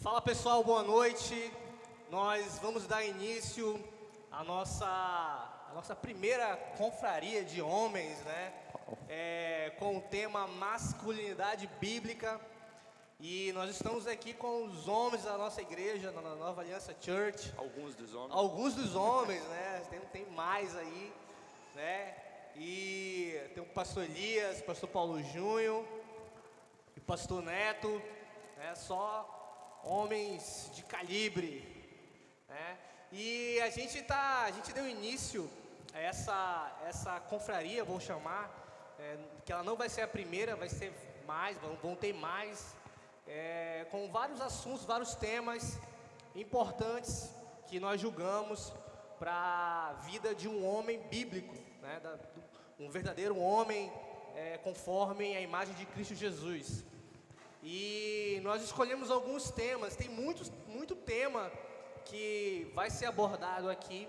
Fala pessoal, boa noite. Nós vamos dar início à nossa primeira confraria de homens, né? Com o tema masculinidade bíblica. E nós estamos aqui com os homens da nossa igreja, na Nova Aliança Church. Alguns dos homens. Alguns dos homens, né? Tem mais aí, né? E tem o pastor Elias, o pastor Paulo Júnior e o pastor Neto, né? Só homens de calibre, né? E a gente deu início a essa confraria, vou chamar, que ela não vai ser a primeira, vai ser mais, vão ter mais, com vários assuntos, vários temas importantes que nós julgamos para a vida de um homem bíblico, né? Um verdadeiro homem conforme a imagem de Cristo Jesus. E nós escolhemos alguns temas, tem muito tema que vai ser abordado aqui.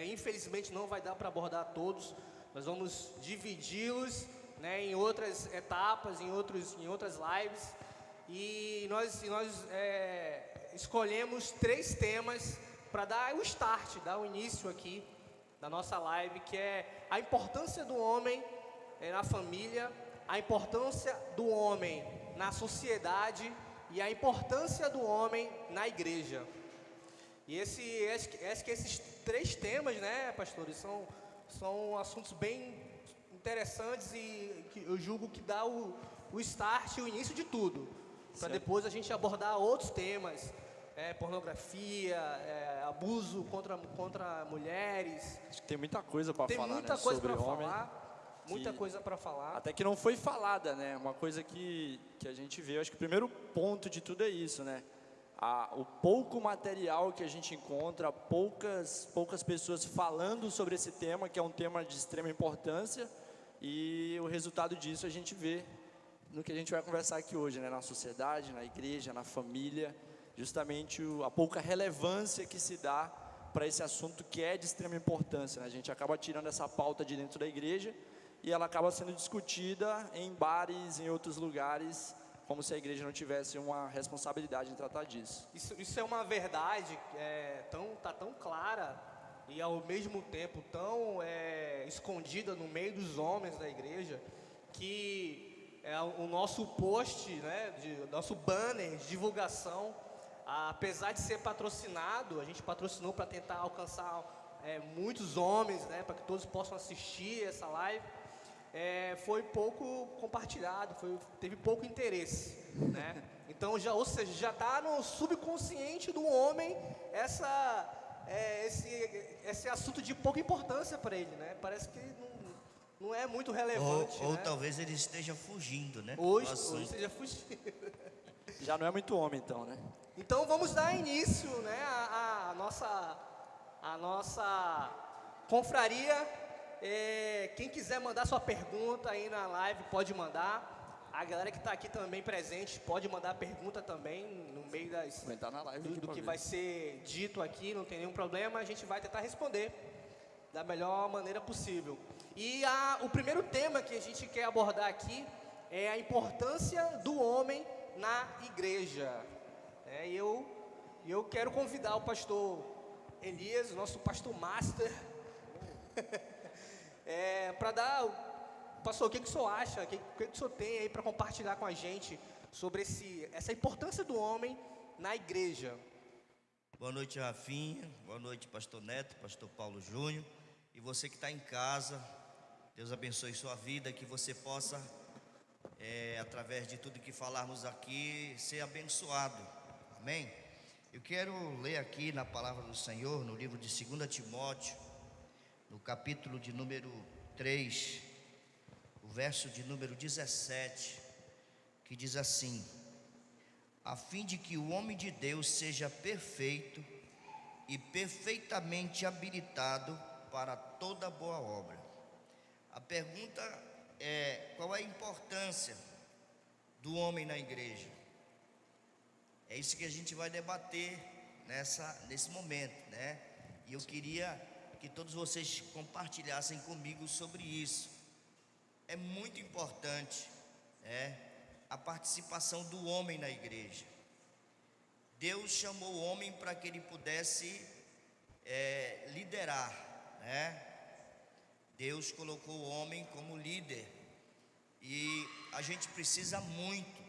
Infelizmente não vai dar para abordar todos, nós vamos dividi-los, né, em outras etapas, em outras lives. E nós escolhemos 3 temas para dar o start, dar o início aqui da nossa live, que é a importância do homem na família, a importância do homem na sociedade e a importância do homem na igreja. E acho que esses 3 temas, né, pastores, são assuntos bem interessantes e que eu julgo que dá o start, o início de tudo, para depois a gente abordar outros temas, pornografia, abuso contra mulheres. Acho que tem muita coisa para falar, muita né, coisa sobre para homem. falar, muita coisa para falar. Até que não foi falada, né? Uma coisa que a gente vê, acho que o primeiro ponto de tudo é isso, né? O pouco material que a gente encontra, poucas pessoas falando sobre esse tema, que é um tema de extrema importância, e o resultado disso a gente vê no que a gente vai conversar aqui hoje, né? Na sociedade, na igreja, na família, justamente a pouca relevância que se dá para esse assunto que é de extrema importância, né? A gente acaba tirando essa pauta de dentro da igreja e ela acaba sendo discutida em bares, em outros lugares, como se a igreja não tivesse uma responsabilidade em tratar disso. Isso é uma verdade tá tão clara e ao mesmo tempo tão escondida no meio dos homens da igreja, que o nosso post, né, nosso banner de divulgação, apesar de ser patrocinado, a gente patrocinou para tentar alcançar muitos homens, né, para que todos possam assistir essa live. Foi pouco compartilhado, teve pouco interesse, né? Então ou seja, já está no subconsciente do homem esse assunto de pouca importância para ele, né? Parece que não é muito relevante, ou né? talvez ele esteja fugindo, né? Hoje esteja fugindo. Já não é muito homem, então, né? Então vamos dar início, né, a nossa confraria. Quem quiser mandar sua pergunta aí na live, pode mandar. A galera que está aqui também presente pode mandar pergunta também no meio Na live do que vai ser dito aqui, não tem nenhum problema. A gente vai tentar responder da melhor maneira possível. E o primeiro tema que a gente quer abordar aqui é a importância do homem na igreja. E eu quero convidar o pastor Elias, o nosso pastor master, para dar... Pastor, o que o senhor acha? O que o senhor tem aí para compartilhar com a gente sobre essa importância do homem na igreja? Boa noite, Rafinha. Boa noite, pastor Neto, pastor Paulo Júnior. E você que está em casa, Deus abençoe sua vida, que você possa, através de tudo que falarmos aqui, ser abençoado. Amém? Eu quero ler aqui na palavra do Senhor, no livro de 2 Timóteo, no capítulo de número 3, o verso de número 17, que diz assim: a fim de que o homem de Deus seja perfeito e perfeitamente habilitado para toda boa obra. A pergunta é: qual é a importância do homem na igreja? É isso que a gente vai debater nesse momento, né? E eu queria que todos vocês compartilhassem comigo sobre isso. É muito importante, a participação do homem na igreja. Deus chamou o homem para que ele pudesse liderar, né? Deus colocou o homem como líder, e a gente precisa muito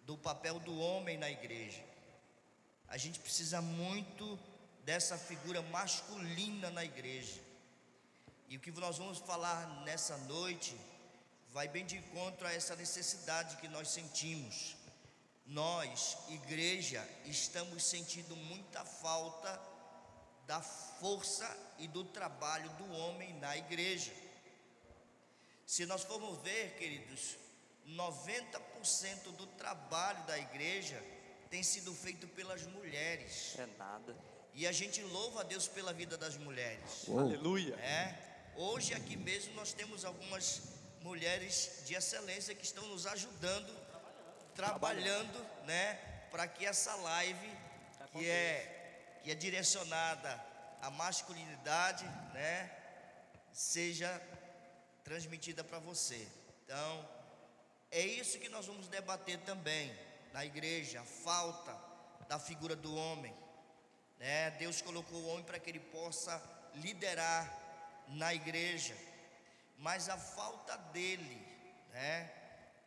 do papel do homem na igreja. A gente precisa muito dessa figura masculina na igreja. E o que nós vamos falar nessa noite vai bem de encontro a essa necessidade que nós sentimos. Nós, igreja, estamos sentindo muita falta da força e do trabalho do homem na igreja. Se nós formos ver, queridos, 90% do trabalho da igreja tem sido feito pelas mulheres. É nada. E a gente louva a Deus pela vida das mulheres. Aleluia. Hoje aqui mesmo nós temos algumas mulheres de excelência que estão nos ajudando, trabalhando, né, para que essa live que é direcionada à masculinidade, né, seja transmitida para você. Então, é isso que nós vamos debater também na igreja, a falta da figura do homem, né? Deus colocou o homem para que ele possa liderar na igreja, mas a falta dele, né,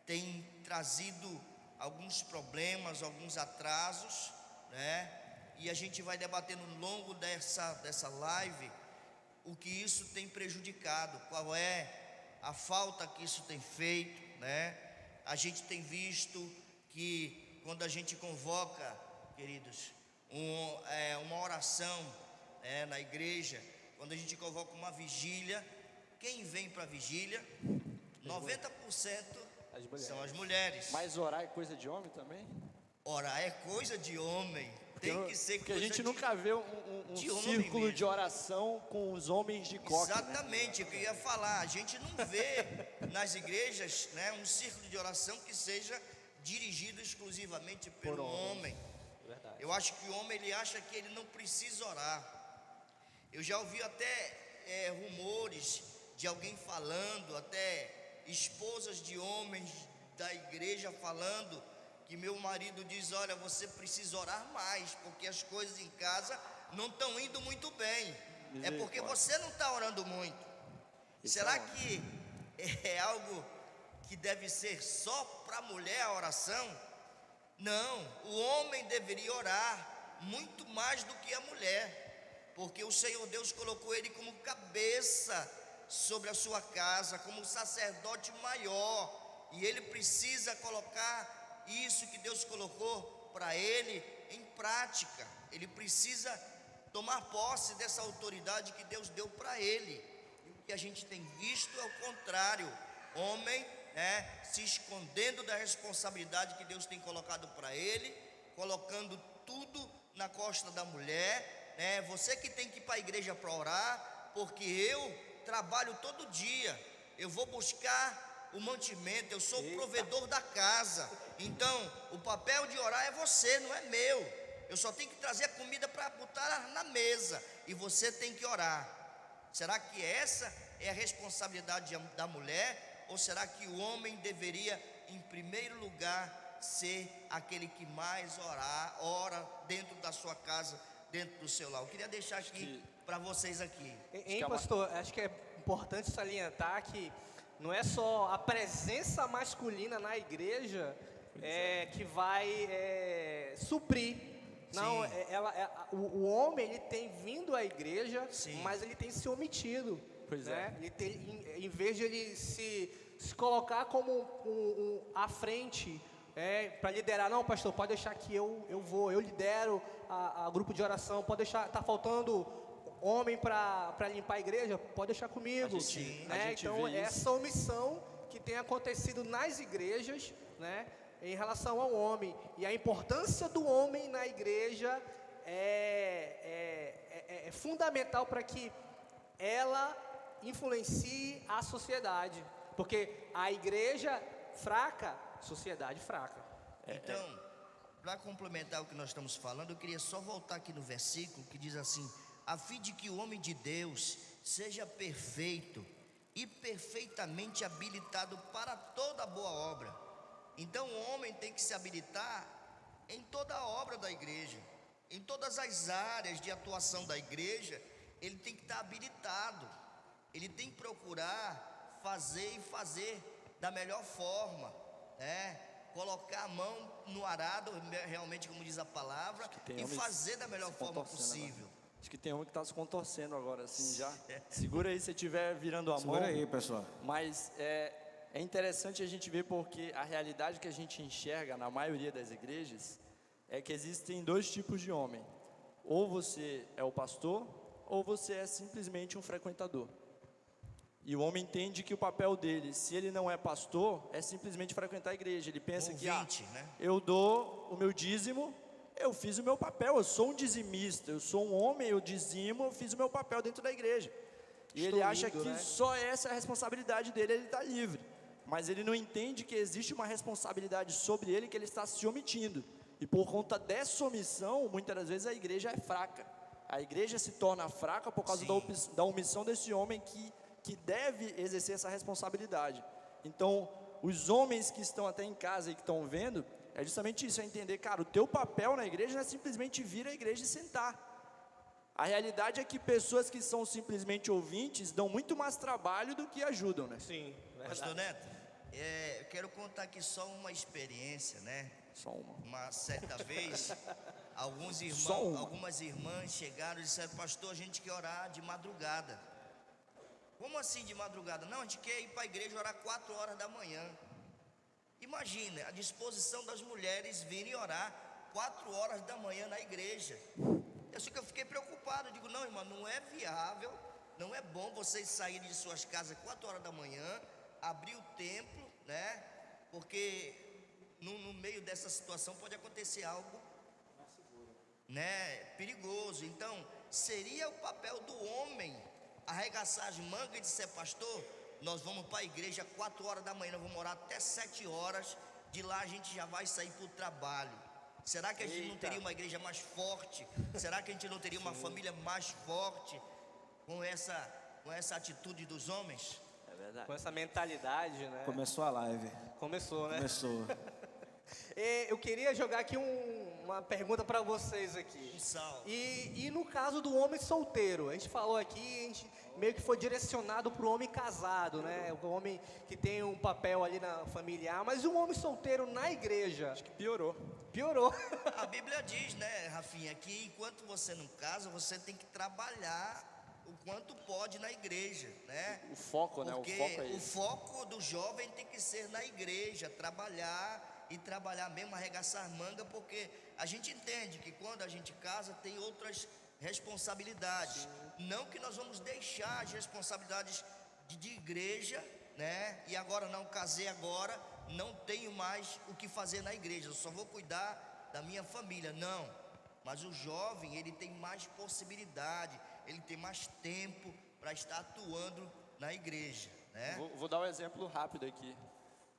tem trazido alguns problemas, alguns atrasos, né? E a gente vai debater no longo dessa live o que isso tem prejudicado, qual é a falta que isso tem feito, né? A gente tem visto que quando a gente convoca, queridos, uma oração, na igreja, quando a gente convoca uma vigília, quem vem para a vigília? 90% são as mulheres. Mas orar é coisa de homem também? Orar é coisa de homem. Tem que ser porque coisa a gente de nunca vê um círculo mesmo. de oração com os homens de coque. Exatamente, né? o que eu ia falar. A gente não vê nas igrejas, né, um círculo de oração que seja dirigido exclusivamente pelo homem. Verdade. Eu acho que o homem, ele acha que ele não precisa orar. Eu já ouvi até rumores de alguém falando, até esposas de homens da igreja falando, que meu marido diz: olha, você precisa orar mais, porque as coisas em casa não estão indo muito bem. É porque você não está orando muito. Será que é algo que deve ser só para a mulher a oração? Não, o homem deveria orar muito mais do que a mulher, porque o Senhor Deus colocou ele como cabeça sobre a sua casa, como sacerdote maior, e ele precisa colocar isso que Deus colocou para ele em prática. Ele precisa tomar posse dessa autoridade que Deus deu para ele. E o que a gente tem visto é o contrário: homem, né, se escondendo da responsabilidade que Deus tem colocado para ele, colocando tudo na costa da mulher, né? Você que tem que ir para a igreja para orar, porque eu trabalho todo dia, eu vou buscar o mantimento, eu sou o provedor da casa. Então, o papel de orar é você, não é meu. Eu só tenho que trazer a comida para botar na mesa, e você tem que orar. Será que essa é a responsabilidade da mulher? Ou será que o homem deveria, em primeiro lugar, ser aquele que mais ora dentro da sua casa, dentro do seu lar? Eu queria deixar aqui para vocês aqui. Hein, pastor? Acho que é importante salientar que não é só a presença masculina na igreja que vai suprir. Não, o homem, ele tem vindo à igreja, mas ele tem se omitido. Pois né? Ele tem, em vez de ele se colocar como à frente, para liderar. Não, pastor, pode deixar que eu lidero a grupo de oração. Pode deixar, está faltando homem para limpar a igreja, pode deixar comigo. Então, essa omissão que tem acontecido nas igrejas, né, em relação ao homem, e a importância do homem na igreja é fundamental para que ela influencie a sociedade, porque a igreja fraca, sociedade fraca. Então, para complementar o que nós estamos falando, eu queria só voltar aqui no versículo que diz assim: a fim de que o homem de Deus seja perfeito e perfeitamente habilitado para toda boa obra. Então o homem tem que se habilitar em toda a obra da igreja, em todas as áreas de atuação da igreja. Ele tem que estar habilitado, ele tem que procurar fazer da melhor forma, né? Colocar a mão no arado, realmente, como diz a palavra, e fazer da melhor forma possível. Agora. Acho que tem um que está se contorcendo agora, assim, já. Segura aí, se estiver virando a mão. Segura aí, pessoal. Mas é interessante a gente ver, porque a realidade que a gente enxerga na maioria das igrejas é que existem dois tipos de homem. Ou você é o pastor, ou você é simplesmente um frequentador. E o homem entende que o papel dele, se ele não é pastor, é simplesmente frequentar a igreja. Ele pensa que né? Eu dou o meu dízimo, eu fiz o meu papel, eu sou um dizimista, eu sou um homem, eu dizimo, eu fiz o meu papel dentro da igreja. E ele acha que né? só essa é a responsabilidade dele, ele está livre. Mas ele não entende que existe uma responsabilidade sobre ele, que ele está se omitindo. E por conta dessa omissão, muitas das vezes a igreja é fraca. A igreja se torna fraca por causa da omissão desse homem que deve exercer essa responsabilidade. Então, os homens que estão até em casa e que estão vendo, é justamente isso, é entender, cara, o teu papel na igreja não é simplesmente vir à igreja e sentar. A realidade é que pessoas que são simplesmente ouvintes dão muito mais trabalho do que ajudam, né? Sim, verdade. Pastor Neto, eu quero contar aqui só uma experiência, né? Só uma. Uma certa vez, algumas irmãs chegaram e disseram: pastor, a gente quer orar de madrugada. Como assim de madrugada? Não, a gente quer ir para a igreja orar 4 horas da manhã. Imagina a disposição das mulheres virem orar 4 horas da manhã na igreja. Eu sei que eu fiquei preocupado, eu digo: não, irmã, não é viável, não é bom vocês saírem de suas casas 4 horas da manhã, abrir o templo, né? Porque no meio dessa situação pode acontecer algo, né, perigoso. Então, seria o papel do homem arregaçar as mangas e dizer: pastor, nós vamos para a igreja 4 horas da manhã, nós vamos orar até 7 horas, de lá a gente já vai sair para o trabalho. Será que a gente não teria uma igreja mais forte? Será que a gente não teria uma família mais forte com essa atitude dos homens? É verdade. Com essa mentalidade, né? Começou a live. Começou, né? Começou. Eu queria jogar aqui uma pergunta para vocês aqui. Um salve. E no caso do homem solteiro, a gente falou aqui, a gente meio que foi direcionado para o homem casado, né? O homem que tem um papel ali na familiar, mas o homem solteiro na igreja? Acho que piorou. Piorou. A Bíblia diz, né, Rafinha, que enquanto você não casa, você tem que trabalhar o quanto pode na igreja, né? O foco, né? O Porque foco é o esse. foco do jovem tem que ser na igreja, trabalhar e trabalhar mesmo, arregaçar manga, porque a gente entende que quando a gente casa tem outras responsabilidades. Não que nós vamos deixar as responsabilidades de igreja, né? E agora não, casei agora, não tenho mais o que fazer na igreja, eu só vou cuidar da minha família. Não, mas o jovem, ele tem mais possibilidade, ele tem mais tempo para estar atuando na igreja, né? Vou dar um exemplo rápido aqui.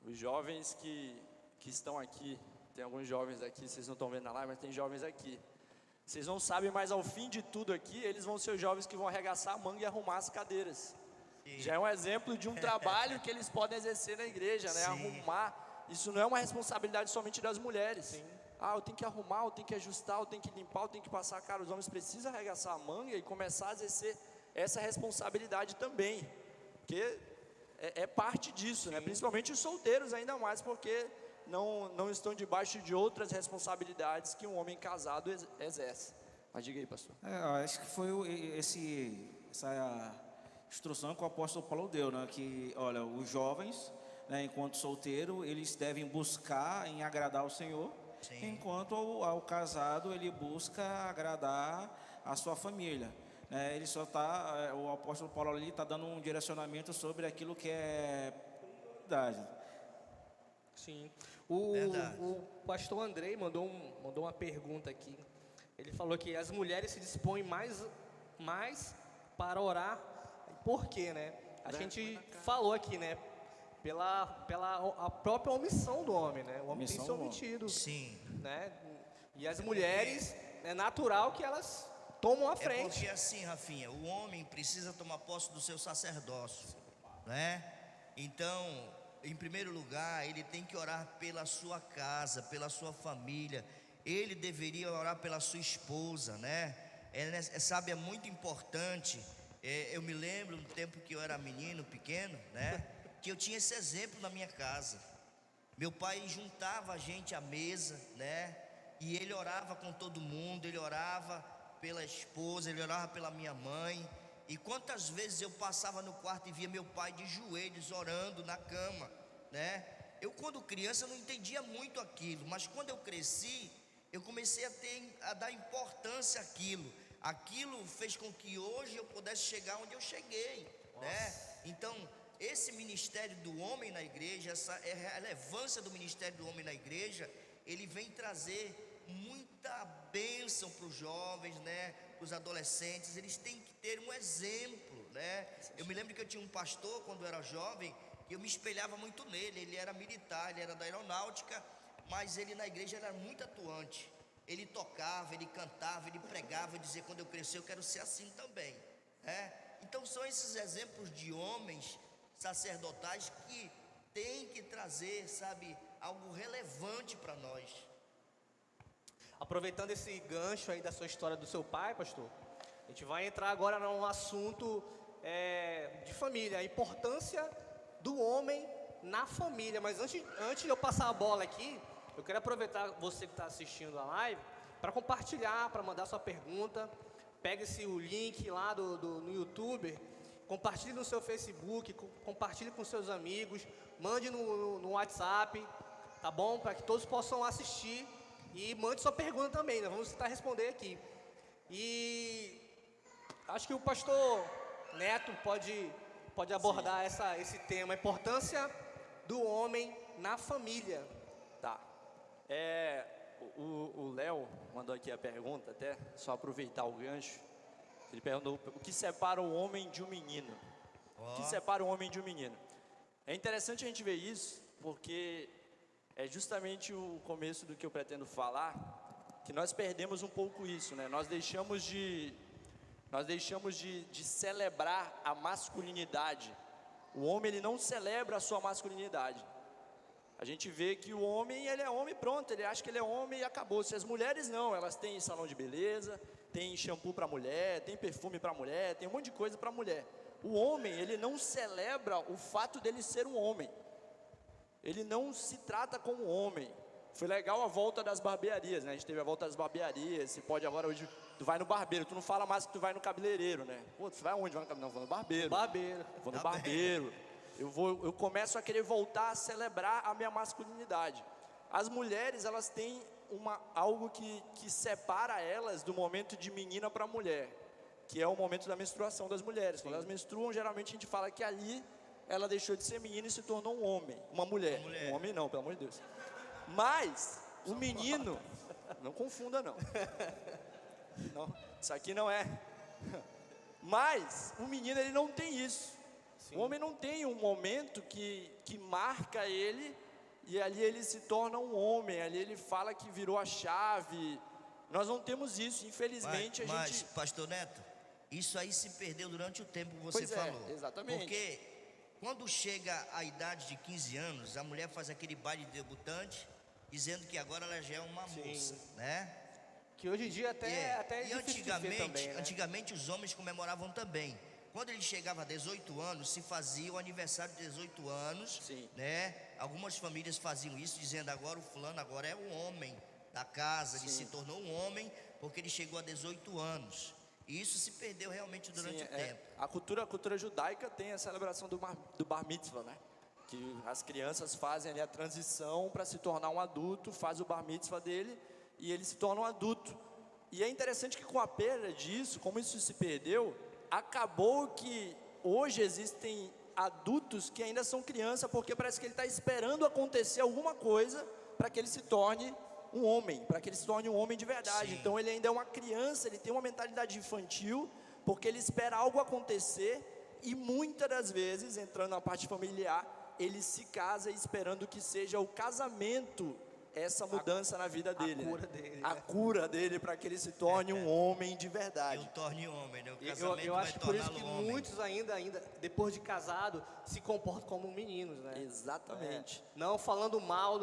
Os jovens que estão aqui, tem alguns jovens aqui, vocês não estão vendo na live, mas tem jovens aqui. Vocês não sabem, mas ao fim de tudo aqui, eles vão ser os jovens que vão arregaçar a manga e arrumar as cadeiras. Sim. Já é um exemplo de um trabalho que eles podem exercer na igreja, né? Sim. Arrumar. Isso não é uma responsabilidade somente das mulheres. Sim. Eu tenho que arrumar, eu tenho que ajustar, eu tenho que limpar, eu tenho que passar. Cara, os homens precisam arregaçar a manga e começar a exercer essa responsabilidade também. Porque é parte disso, né? Principalmente os solteiros ainda mais, porque não estão debaixo de outras responsabilidades que um homem casado exerce. Mas diga aí, pastor. Acho que foi essa instrução que o apóstolo Paulo deu, né? Que, olha, os jovens, né, enquanto solteiro, eles devem buscar em agradar o Senhor. Sim. Enquanto o casado, ele busca agradar a sua família. Ele só o apóstolo Paulo ali está dando um direcionamento sobre aquilo que é prioridade. Sim. O pastor Andrei mandou uma pergunta aqui. Ele falou que as mulheres se dispõem mais para orar. Por quê, né? A gente falou aqui, né? Pela a própria omissão do homem, né? O homem tem se omitido. Sim. Né? E as mulheres, é natural que elas tomam a frente. Porque assim, Rafinha, o homem precisa tomar posse do seu sacerdócio, né? Então, em primeiro lugar, ele tem que orar pela sua casa, pela sua família. ele deveria orar pela sua esposa, né? Sabe, é muito importante. Eu me lembro do tempo que eu era menino, pequeno, né? Que eu tinha esse exemplo na minha casa. Meu pai juntava a gente à mesa, né? E ele orava com todo mundo, ele orava pela esposa, ele orava pela minha mãe. E quantas vezes eu passava no quarto e via meu pai de joelhos orando na cama, né? Eu, quando criança, não entendia muito aquilo, mas quando eu cresci, eu comecei a dar importância àquilo. Aquilo fez com que hoje eu pudesse chegar onde eu cheguei, né? Então, esse ministério do homem na igreja, essa relevância do ministério do homem na igreja, ele vem trazer muita bênção para os jovens, né? Para os adolescentes. Eles têm que ter um exemplo, né? Eu me lembro que eu tinha um pastor quando eu era jovem, que eu me espelhava muito nele. Ele era militar, ele era da aeronáutica, mas ele na igreja era muito atuante. Ele tocava, ele cantava, ele pregava, dizia: quando eu crescer eu quero ser assim também, né? Então são esses exemplos de homens sacerdotais que têm que trazer, sabe, algo relevante para nós. Aproveitando esse gancho aí da sua história do seu pai, pastor, a gente vai entrar agora num assunto de família, a importância do homem na família. Mas antes de eu passar a bola aqui, eu quero aproveitar você que está assistindo a live para compartilhar, para mandar sua pergunta. Pega o link lá no YouTube, compartilhe no seu Facebook, compartilhe com seus amigos, mande no WhatsApp, tá bom? Para que todos possam assistir e mande sua pergunta também, nós vamos tentar responder aqui. E acho que o pastor Neto pode abordar esse tema, a importância do homem na família. Tá. O Léo mandou aqui a pergunta, até só aproveitar o gancho. Ele perguntou: o que separa o homem de um menino? O que separa o homem de um menino? É interessante a gente ver isso, porque é justamente o começo do que eu pretendo falar, que nós perdemos um pouco isso, né? Nós deixamos de celebrar a masculinidade. O homem, ele não celebra a sua masculinidade. A gente vê que o homem, ele é homem, pronto, ele acha que ele é homem e acabou-se. As mulheres não, elas têm salão de beleza, tem shampoo para mulher, tem perfume para mulher, tem um monte de coisa para mulher. O homem, ele não celebra o fato dele ser um homem. Ele não se trata como homem. Foi legal a volta das barbearias, né? A gente teve a volta das barbearias. Você pode agora, hoje, tu vai no barbeiro. Tu não fala mais que tu vai no cabeleireiro, né? Pô, tu vai aonde? Vai no cabeleireiro? Não, vou no barbeiro. Vou no barbeiro. Eu começo a querer voltar a celebrar a minha masculinidade. As mulheres, elas têm algo que separa elas do momento de menina para mulher, que é o momento da menstruação das mulheres. Quando elas menstruam, geralmente a gente fala que ali ela deixou de ser menina e se tornou um homem, uma mulher. Um homem não, pelo amor de Deus. Mas o menino, não confunda não. Não, isso aqui não é. Mas o menino, ele não tem isso. Sim. O homem não tem um momento que marca ele e ali ele se torna um homem, ali ele fala que virou a chave. Nós não temos isso, infelizmente. Mas pastor Neto, isso aí se perdeu durante o tempo que você falou. Exatamente. Porque quando chega a idade de 15 anos, a mulher faz aquele baile de debutante, dizendo que agora ela já é uma moça, né? Que hoje em dia até é difícil de ver também, né? Antigamente os homens comemoravam também. Quando ele chegava a 18 anos, se fazia o aniversário de 18 anos, sim, né? Algumas famílias faziam isso, dizendo: agora o fulano agora é um homem da casa, ele se tornou um homem porque ele chegou a 18 anos. E isso se perdeu realmente durante o tempo. A cultura judaica tem a celebração do bar mitzvah, né? Que as crianças fazem ali a transição para se tornar um adulto, faz o bar mitzvah dele e ele se torna um adulto. E é interessante que com a perda disso, como isso se perdeu, acabou que hoje existem adultos que ainda são criança, porque parece que ele está esperando acontecer alguma coisa para que ele se torne um homem, para que ele se torne um homem de verdade. Sim. Então ele ainda é uma criança, ele tem uma mentalidade infantil, porque ele espera algo acontecer e muitas das vezes, entrando na parte familiar, ele se casa esperando que seja o casamento essa mudança na vida dele. A cura dele para que ele se torne um homem de verdade. Eu torne homem, né? O casamento eu acho que por isso que muitos ainda depois de casado se comportam como meninos, né? Exatamente. Não falando mal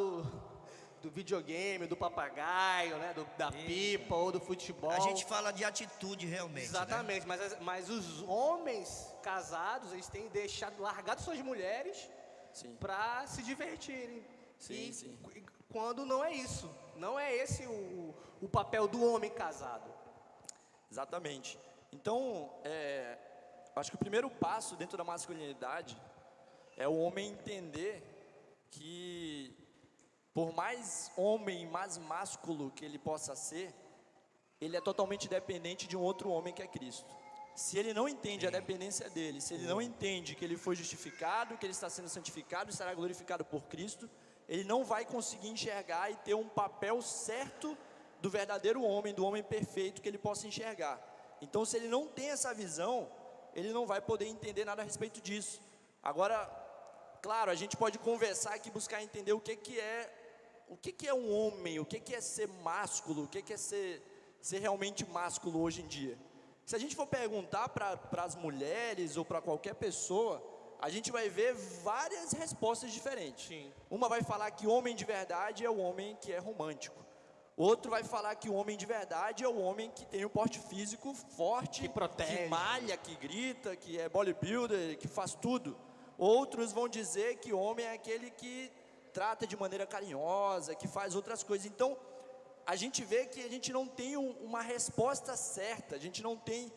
do videogame, do papagaio, né? Da pipa ou do futebol. A gente fala de atitude realmente, né? Exatamente, mas os homens casados, eles têm largado suas mulheres Sim. para se divertirem. Sim, sim. Quando não é isso, não é esse o papel do homem casado. Exatamente. Então, acho que o primeiro passo dentro da masculinidade é o homem entender que, por mais homem, mais másculo que ele possa ser, ele é totalmente dependente de um outro homem que é Cristo. Se ele não entende a dependência dele, se ele não entende que ele foi justificado, que ele está sendo santificado e será glorificado por Cristo, ele não vai conseguir enxergar e ter um papel certo do verdadeiro homem, do homem perfeito que ele possa enxergar. Então, se ele não tem essa visão, ele não vai poder entender nada a respeito disso. Agora, claro, a gente pode conversar aqui, buscar entender o que é um homem, o que é ser másculo, o que é ser realmente másculo hoje em dia. Se a gente for perguntar para as mulheres ou para qualquer pessoa, a gente vai ver várias respostas diferentes. Sim. Uma vai falar que homem de verdade é o homem que é romântico. Outro vai falar que o homem de verdade é o homem que tem um porte físico forte, Que protege, que malha, que grita, que é bodybuilder, que faz tudo. Outros vão dizer que homem é aquele que trata de maneira carinhosa, que faz outras coisas. Então, a gente vê que a gente não tem uma resposta certa, a gente não tem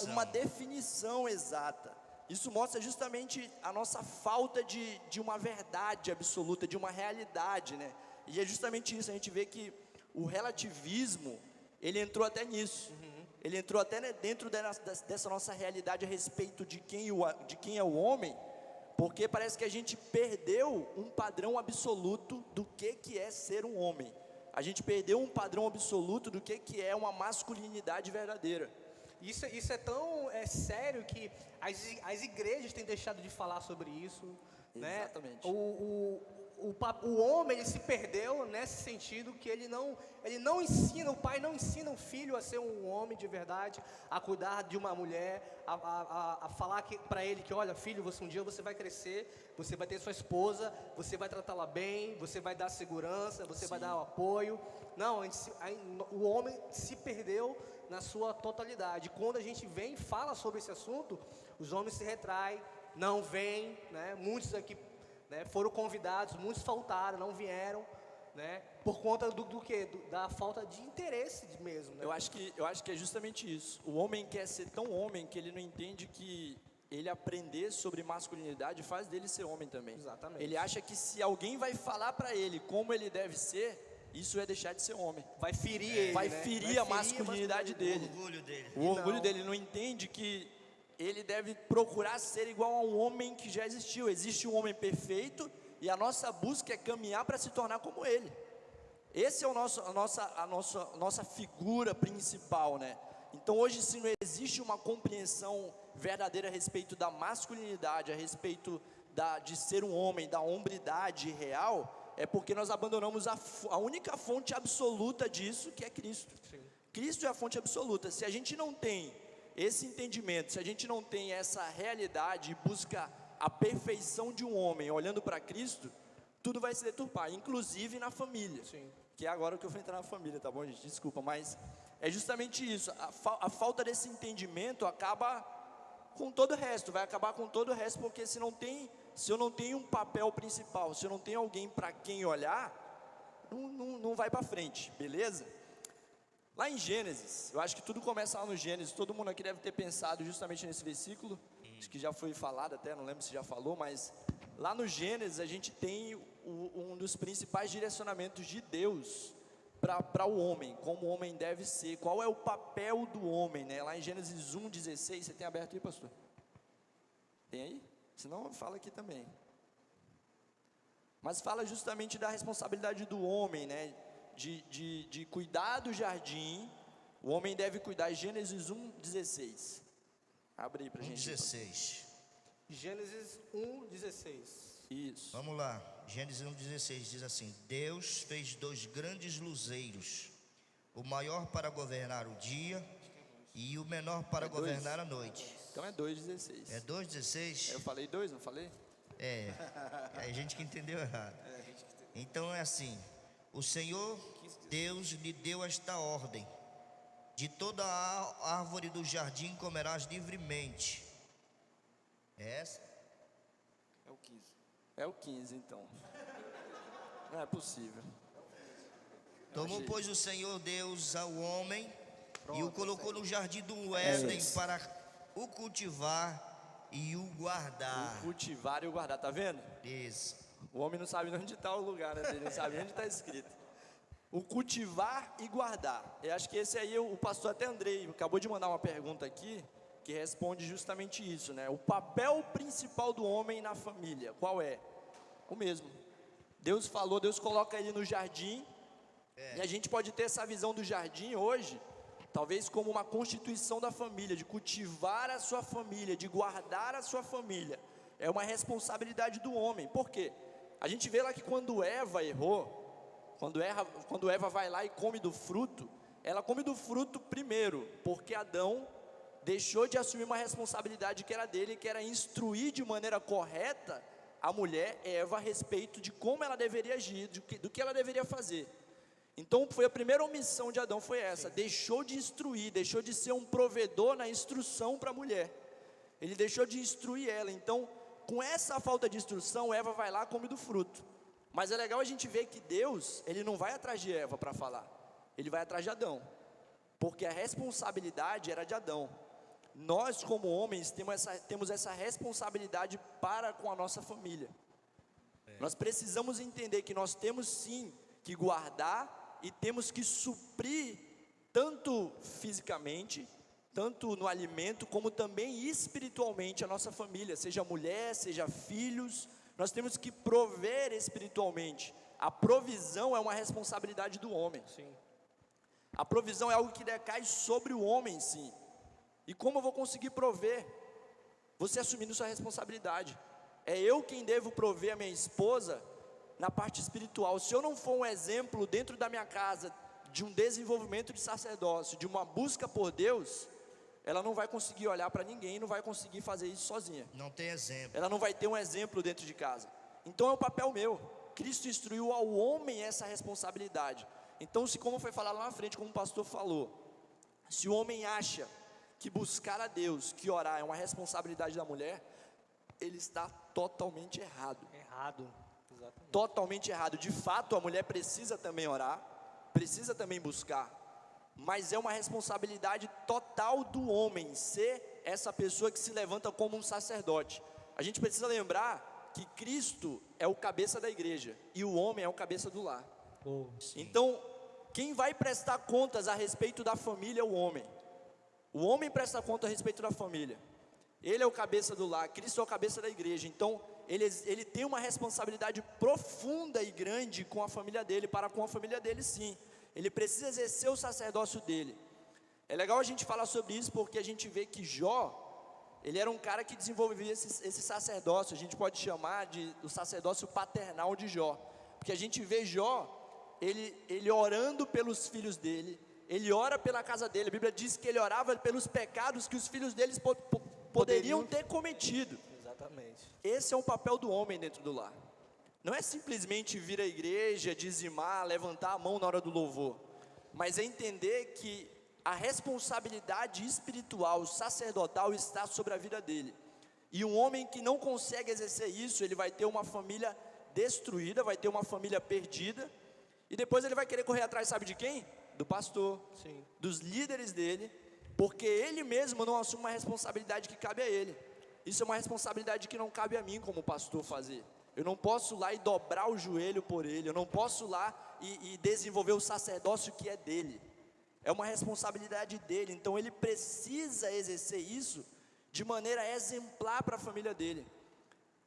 uma definição exata. Isso mostra justamente a nossa falta de uma verdade absoluta, de uma realidade, né? E é justamente isso, a gente vê que o relativismo, ele entrou até nisso. Ele entrou até, né, dentro dessa nossa realidade a respeito de quem é o homem, porque parece que a gente perdeu um padrão absoluto do que é ser um homem. A gente perdeu um padrão absoluto do que é uma masculinidade verdadeira. Isso é tão sério que as igrejas têm deixado de falar sobre isso. Exatamente. Né? O homem, ele se perdeu nesse sentido que ele não ensina, o pai não ensina o filho a ser um homem de verdade, a cuidar de uma mulher, a falar para ele que, olha filho, um dia você vai crescer, você vai ter sua esposa, você vai tratá-la bem, você vai dar segurança, você vai dar o apoio. Não, o homem se perdeu na sua totalidade. Quando a gente vem e fala sobre esse assunto, os homens se retraem, não vêm, né? Muitos aqui, né, foram convidados, muitos faltaram, não vieram, né, por conta do quê? Da falta de interesse mesmo, né? Eu acho que é justamente isso. O homem quer ser tão homem que ele não entende que ele aprender sobre masculinidade faz dele ser homem também. Exatamente. Ele acha que se alguém vai falar para ele como ele deve ser, isso é deixar de ser homem. Vai ferir ele, Vai né? ferir a masculinidade dele. O orgulho dele. O orgulho dele não entende que ele deve procurar ser igual a um homem que já existiu. Existe um homem perfeito e a nossa busca é caminhar para se tornar como ele. Esse é a nossa figura principal, né? Então hoje, se não existe uma compreensão verdadeira a respeito da masculinidade, a respeito de ser um homem, da hombridade real, é porque nós abandonamos a única fonte absoluta disso, que é Cristo. Sim. Cristo é a fonte absoluta. Se a gente não tem esse entendimento, se a gente não tem essa realidade e busca a perfeição de um homem olhando para Cristo, tudo vai se deturpar, inclusive na família. Sim. Que é agora que eu vou entrar na família, tá bom, gente? Desculpa, mas é justamente isso. A falta desse entendimento acaba com todo o resto, vai acabar com todo o resto, porque se eu não tenho um papel principal, se eu não tenho alguém para quem olhar, não vai para frente, beleza? Lá em Gênesis, eu acho que tudo começa lá no Gênesis, todo mundo aqui deve ter pensado justamente nesse versículo, acho que já foi falado até, não lembro se já falou, mas lá no Gênesis a gente tem um dos principais direcionamentos de Deus para o homem, como o homem deve ser, qual é o papel do homem, né? Lá em Gênesis 1:16, você tem aberto aí, pastor? Tem aí? Senão fala aqui também. Mas fala justamente da responsabilidade do homem, né? De cuidar do jardim. O homem deve cuidar. Gênesis 1:16. Abre aí pra gente. 1:16. Gênesis 1:16. Isso. Vamos lá. Gênesis 1:16 diz assim: Deus fez 2 grandes luzeiros, o maior para governar o dia e o menor para governar a noite. Então é 2:16. É 2:16? Eu falei 2, não falei? É a gente que entendeu errado. Então é assim: O Senhor Deus lhe deu esta ordem: de toda a árvore do jardim comerás livremente. É essa? É o 15. É o 15, então. Não é possível. Tomou, pois, o Senhor Deus ao homem e o colocou no jardim do É Éden isso. para o cultivar e o guardar. O cultivar e o guardar, tá vendo? Isso. O homem não sabe onde está o lugar, né? Ele não sabe onde está escrito. O cultivar e guardar. Eu acho que esse aí, o pastor até Andrei acabou de mandar uma pergunta aqui, que responde justamente isso, né? O papel principal do homem na família, qual é? O mesmo. Deus falou, Deus coloca ele no jardim, e a gente pode ter essa visão do jardim hoje, talvez como uma constituição da família, de cultivar a sua família, de guardar a sua família. É uma responsabilidade do homem. Por quê? A gente vê lá que quando Eva errou, quando Eva vai lá e come do fruto, ela come do fruto primeiro, porque Adão deixou de assumir uma responsabilidade que era dele, que era instruir de maneira correta a mulher, Eva, a respeito de como ela deveria agir, do que ela deveria fazer. Então, foi a primeira omissão de Adão, foi essa: deixou de instruir, deixou de ser um provedor na instrução para a mulher. Ele deixou de instruir ela. Então, com essa falta de instrução, Eva vai lá e come do fruto. Mas é legal a gente ver que Deus, ele não vai atrás de Eva para falar, ele vai atrás de Adão, porque a responsabilidade era de Adão. Nós, como homens, temos essa responsabilidade para com a nossa família. Nós precisamos entender que nós temos sim que guardar e temos que suprir, tanto fisicamente, tanto no alimento, como também espiritualmente a nossa família, seja mulher, seja filhos. Nós temos que prover espiritualmente. A provisão é uma responsabilidade do homem. Sim. A provisão é algo que decai sobre o homem, sim. E como eu vou conseguir prover? Você assumindo sua responsabilidade. É eu quem devo prover a minha esposa na parte espiritual. Se eu não for um exemplo dentro da minha casa de um desenvolvimento de sacerdócio, de uma busca por Deus, ela não vai conseguir olhar para ninguém, não vai conseguir fazer isso sozinha. Não tem exemplo. Ela não vai ter um exemplo dentro de casa. Então é o papel meu. Cristo instruiu ao homem essa responsabilidade. Então, como foi falado lá na frente, como o pastor falou, se o homem acha que buscar a Deus, que orar é uma responsabilidade da mulher, ele está totalmente errado. Errado. Exatamente. Totalmente errado. De fato, a mulher precisa também orar, precisa também buscar, mas é uma responsabilidade total do homem ser essa pessoa que se levanta como um sacerdote. A gente precisa lembrar que Cristo é o cabeça da igreja e o homem é o cabeça do lar. Então, quem vai prestar contas a respeito da família é o homem. O homem presta conta a respeito da família. Ele é o cabeça do lar, Cristo é o cabeça da igreja. Então, ele tem uma responsabilidade profunda e grande com a família dele, para com a família dele, sim. Ele precisa exercer o sacerdócio dele. É legal a gente falar sobre isso, porque a gente vê que Jó, ele era um cara que desenvolvia esse sacerdócio. A gente pode chamar do sacerdócio paternal de Jó, porque a gente vê Jó, ele orando pelos filhos dele, ele ora pela casa dele. A Bíblia diz que ele orava pelos pecados que os filhos deles poderiam ter cometido. Exatamente. Esse é o papel do homem dentro do lar. Não é simplesmente vir à igreja, dizimar, levantar a mão na hora do louvor, mas é entender que a responsabilidade espiritual, sacerdotal, está sobre a vida dele. E um homem que não consegue exercer isso, ele vai ter uma família destruída, vai ter uma família perdida, e depois ele vai querer correr atrás, sabe de quem? Do pastor, Sim. dos líderes dele, porque ele mesmo não assume uma responsabilidade que cabe a ele. Isso é uma responsabilidade que não cabe a mim como pastor fazer. Eu não posso ir lá e dobrar o joelho por ele, eu não posso ir lá e desenvolver o sacerdócio que é dele. É uma responsabilidade dele, então ele precisa exercer isso de maneira exemplar para a família dele.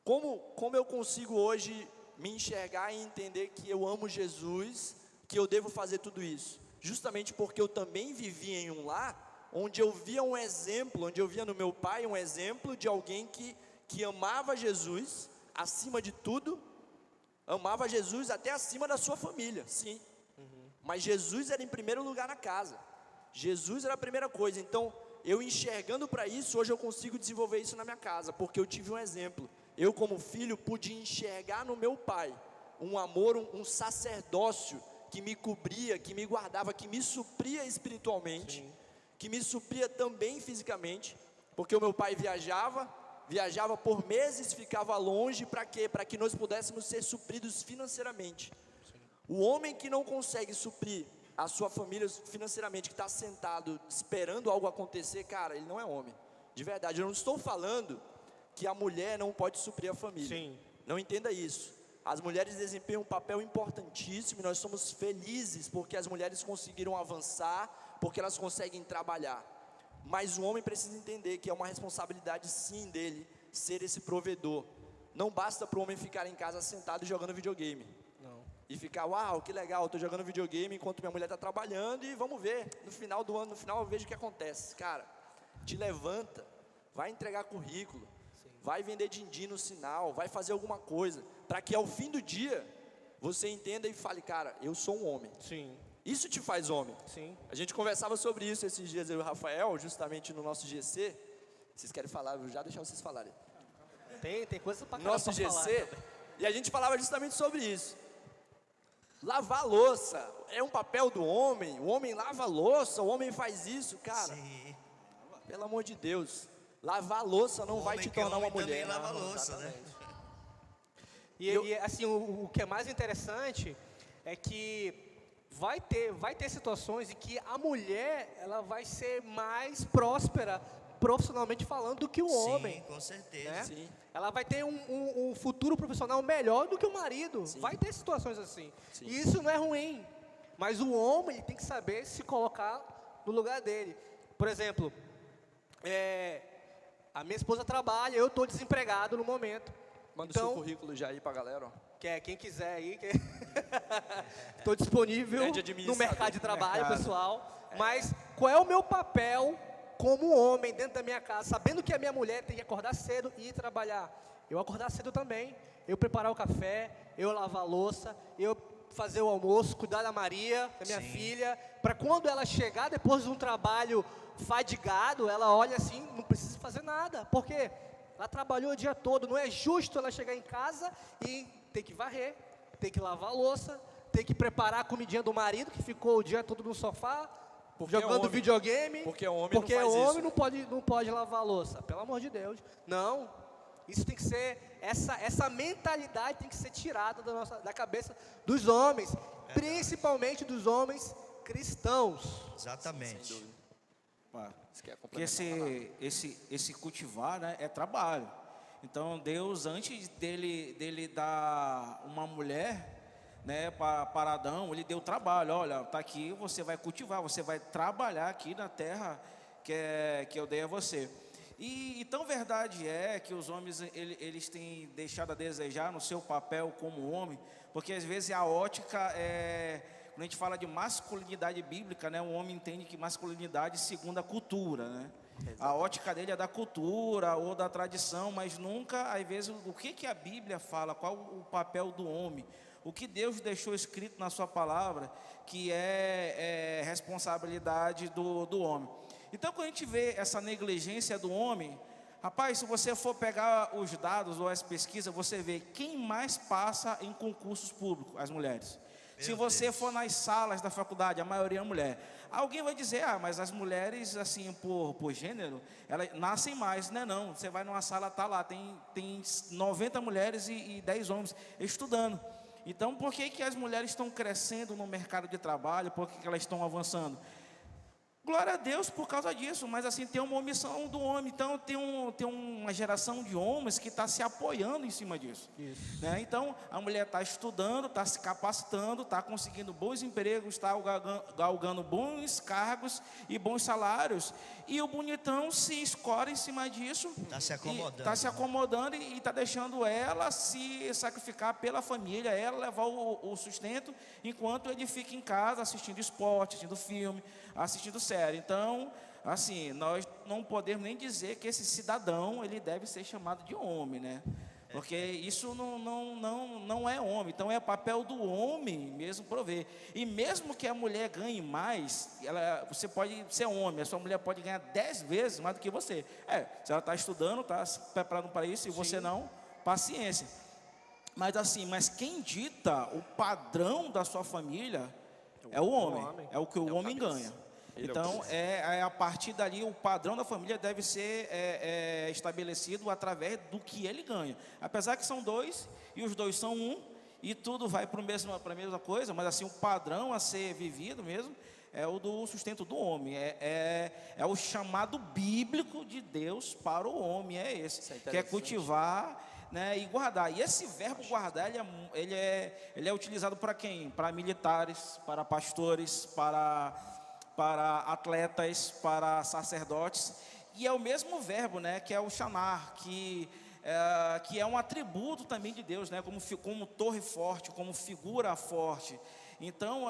Como eu consigo hoje me enxergar e entender que eu amo Jesus, que eu devo fazer tudo isso? Justamente porque eu também vivi em um lar onde eu via um exemplo, onde eu via no meu pai um exemplo de alguém que amava Jesus acima de tudo, amava Jesus até acima da sua família, sim. Mas Jesus era em primeiro lugar na casa. Jesus era a primeira coisa. Então, eu enxergando para isso, hoje eu consigo desenvolver isso na minha casa, porque eu tive um exemplo. Eu, como filho, pude enxergar no meu pai um amor, um sacerdócio que me cobria, que me guardava, que me supria espiritualmente, Sim. que me supria também fisicamente, porque o meu pai viajava por meses, ficava longe, para quê? Para que nós pudéssemos ser supridos financeiramente. O homem que não consegue suprir a sua família financeiramente, que está sentado esperando algo acontecer, cara, ele não é homem, de verdade. Eu não estou falando que a mulher não pode suprir a família, Sim. não entenda isso. As mulheres desempenham um papel importantíssimo e nós somos felizes porque as mulheres conseguiram avançar, porque elas conseguem trabalhar. Mas o homem precisa entender que é uma responsabilidade sim dele ser esse provedor. Não basta para o homem ficar em casa sentado jogando videogame. Não. E ficar, uau, que legal, estou jogando videogame enquanto minha mulher está trabalhando e vamos ver, no final do ano, no final eu vejo o que acontece. Cara, te levanta, vai entregar currículo, vai vender din-din no sinal, vai fazer alguma coisa, para que ao fim do dia, você entenda e fale, cara, eu sou um homem. Sim. Isso te faz homem. Sim. A gente conversava sobre isso esses dias, eu e o Rafael, justamente no nosso GC. Vocês querem falar? Eu vou já deixar vocês falarem. Tem coisa pra No caramba nosso pra falar. GC, e a gente falava justamente sobre isso. Lavar a louça é um papel do homem. O homem lava a louça, o homem faz isso, cara. Sim. Pelo amor de Deus. Lavar a louça não vai Homem te que é tornar uma homem também mulher. lava a louça, né? E assim, o que é mais interessante é que vai ter situações em que a mulher ela vai ser mais próspera profissionalmente falando do que o homem. Sim, com certeza. Né? Sim. Ela vai ter um futuro profissional melhor do que o marido. Sim. Vai ter situações assim. Sim. E isso não é ruim. Mas o homem ele tem que saber se colocar no lugar dele. Por exemplo, a minha esposa trabalha, eu estou desempregado no momento. Manda o seu Então, currículo já aí pra galera, ó. quem quiser aí, estou disponível Grande no administrador. mercado de trabalho, Mercado. pessoal. Mas qual é o meu papel como homem dentro da minha casa, sabendo que a minha mulher tem que acordar cedo e ir trabalhar? Eu acordar cedo também, eu preparar o café, eu lavar a louça, eu fazer o almoço, cuidar da Maria, da minha Sim. filha, para quando ela chegar depois de um trabalho fadigado, ela olha assim, não precisa fazer nada, porque ela trabalhou o dia todo, não é justo ela chegar em casa e ter que varrer, ter que lavar a louça, ter que preparar a comidinha do marido que ficou o dia todo no sofá, Porque é jogando homem. videogame, Porque homem porque não faz homem isso. não pode lavar a louça, pelo amor de Deus. Não, isso tem que ser, essa mentalidade tem que ser tirada da cabeça dos homens, principalmente dos homens cristãos. Exatamente. Você quer Porque esse cultivar, né, é trabalho. Então Deus, antes dele dar uma mulher, né, para Adão, ele deu trabalho. Olha, tá aqui, você vai cultivar, você vai trabalhar aqui na terra que eu dei a você. E tão verdade é que os homens eles têm deixado a desejar no seu papel como homem, porque às vezes a ótica quando a gente fala de masculinidade bíblica, né, o homem entende que masculinidade segundo a cultura, né? A ótica dele é da cultura ou da tradição, mas nunca, às vezes, o que a Bíblia fala, qual o papel do homem, o que Deus deixou escrito na sua palavra, que é responsabilidade do homem. Então, quando a gente vê essa negligência do homem, rapaz, se você for pegar os dados ou as pesquisas, você vê quem mais passa em concursos públicos, as mulheres. Se você for nas salas da faculdade, a maioria é mulher. Alguém vai dizer, mas as mulheres, assim, por gênero, elas nascem mais, né? Não, você vai numa sala, tá lá, tem 90 mulheres e 10 homens estudando. Então, por que as mulheres estão crescendo no mercado de trabalho? Por que elas estão avançando? Glória a Deus por causa disso, mas assim, tem uma omissão do homem. Então tem uma geração de homens que está se apoiando em cima disso, né? Então a mulher está estudando, está se capacitando, está conseguindo bons empregos, está galgando bons cargos e bons salários, e o bonitão se escora em cima disso, Está se acomodando. Está se acomodando e está deixando ela se sacrificar pela família, ela levar o sustento, enquanto ele fica em casa assistindo esporte, assistindo filme, assistindo série. Então, assim, nós não podemos nem dizer que esse cidadão ele deve ser chamado de homem, né? Porque isso não é homem. Então é papel do homem mesmo prover. E mesmo que a mulher ganhe mais, você pode ser homem, a sua mulher pode ganhar 10 vezes mais do que você. Se ela está estudando, está se preparando para isso, e você não, paciência. Mas assim, quem dita o padrão da sua família É o homem, homem. é o que o homem cabeça. ganha. Ele é o Então, cabeça. a partir dali, o padrão da família deve ser estabelecido através do que ele ganha. Apesar que são dois, e os dois são um, e tudo vai para a mesma coisa, mas assim, o padrão a ser vivido mesmo é o do sustento do homem. É o chamado bíblico de Deus para o homem, é esse. Isso é Que é interessante. cultivar, né, e guardar. E esse verbo guardar, ele é utilizado para quem? Para militares, para pastores, para atletas, para sacerdotes, e é o mesmo verbo, né, que é o chamar, que é um atributo também de Deus, né, como torre forte, como figura forte. Então,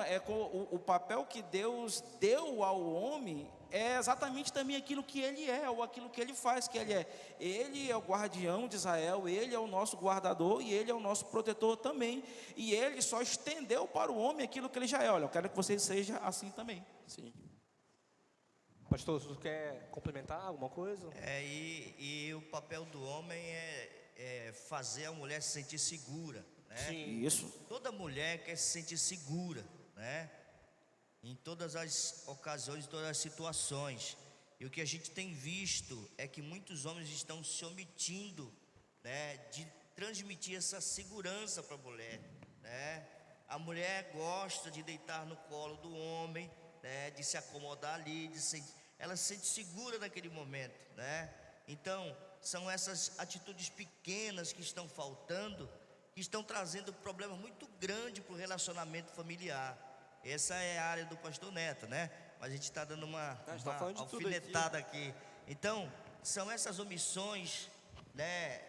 o papel que Deus deu ao homem é exatamente também aquilo que ele é, ou aquilo que ele faz, que ele é. Ele é o guardião de Israel, ele é o nosso guardador e ele é o nosso protetor também. E ele só estendeu para o homem aquilo que ele já é. Olha, eu quero que você seja assim também. Sim. Pastor, você quer complementar alguma coisa? E o papel do homem é fazer a mulher se sentir segura, né? Sim. Isso. Toda mulher quer se sentir segura, né? Em todas as ocasiões, em todas as situações. E o que a gente tem visto é que muitos homens estão se omitindo, né, de transmitir essa segurança para a mulher, né? A mulher gosta de deitar no colo do homem, né, de se acomodar ali, ela se sente segura naquele momento, né? Então, são essas atitudes pequenas que estão faltando, que estão trazendo problema muito grande para o relacionamento familiar. Essa é a área do pastor Neto, né? Mas a gente está dando uma tá falando de tudo alfinetada aqui. Então, são essas omissões, né,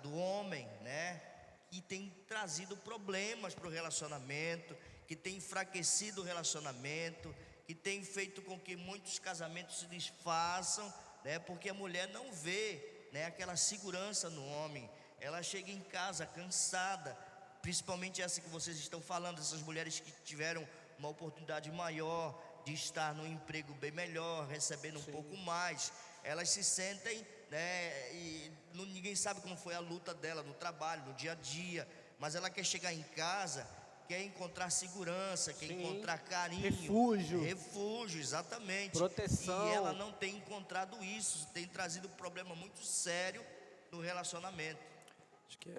do homem, né, que tem trazido problemas para o relacionamento, que tem enfraquecido o relacionamento, que tem feito com que muitos casamentos se desfaçam, né, porque a mulher não vê, né, aquela segurança no homem. Ela chega em casa cansada, principalmente essa que vocês estão falando, essas mulheres que tiveram uma oportunidade maior de estar num emprego bem melhor, recebendo um pouco mais. Elas se sentem, né, e ninguém sabe como foi a luta dela no trabalho, no dia a dia, mas ela quer chegar em casa, quer encontrar segurança, quer encontrar carinho, refúgio, exatamente, proteção. e ela não tem encontrado isso, tem trazido um problema muito sério no relacionamento. Acho que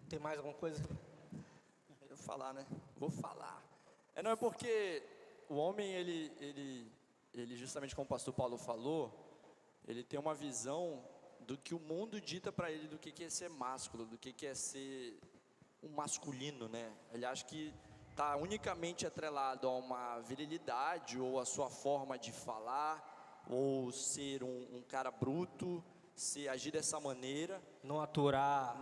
Tem mais alguma coisa? eu vou falar, né? Vou falar. Não é porque o homem, ele justamente como o pastor Paulo falou, ele tem uma visão do que o mundo dita para ele, do que é ser másculo, do que é ser um masculino, né? Ele acha que está unicamente atrelado a uma virilidade, ou a sua forma de falar, ou ser um cara bruto, se agir dessa maneira. Não aturar.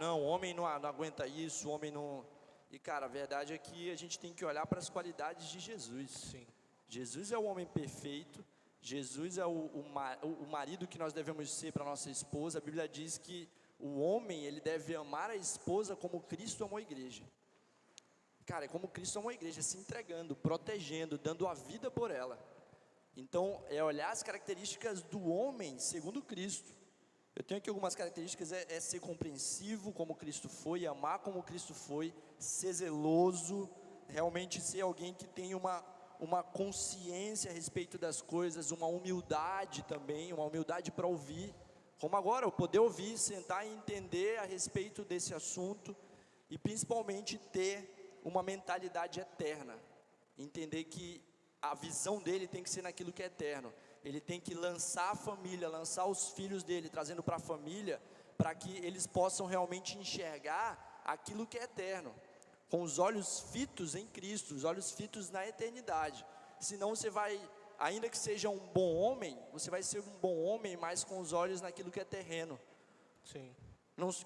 O homem não aguenta isso, o homem não... E cara, a verdade é que a gente tem que olhar para as qualidades de Jesus. Sim. Jesus é o homem perfeito, Jesus é o marido que nós devemos ser para nossa esposa. A Bíblia diz que o homem, ele deve amar a esposa como Cristo amou a igreja. Cara, é como Cristo amou a igreja, se entregando, protegendo, dando a vida por ela. Então, é olhar as características do homem segundo Cristo. Eu tenho aqui algumas características, é ser compreensivo como Cristo foi, amar como Cristo foi, ser zeloso, realmente ser alguém que tem uma consciência a respeito das coisas, uma humildade também, uma humildade para ouvir, como agora, eu poder ouvir, sentar e entender a respeito desse assunto, e principalmente ter uma mentalidade eterna, entender que a visão dele tem que ser naquilo que é eterno. Ele tem que lançar a família, lançar os filhos dele, trazendo para a família, para que eles possam realmente enxergar aquilo que é eterno, com os olhos fitos em Cristo, os olhos fitos na eternidade. Senão você vai, ainda que seja um bom homem, você vai ser um bom homem, mas com os olhos naquilo que é terreno. Sim.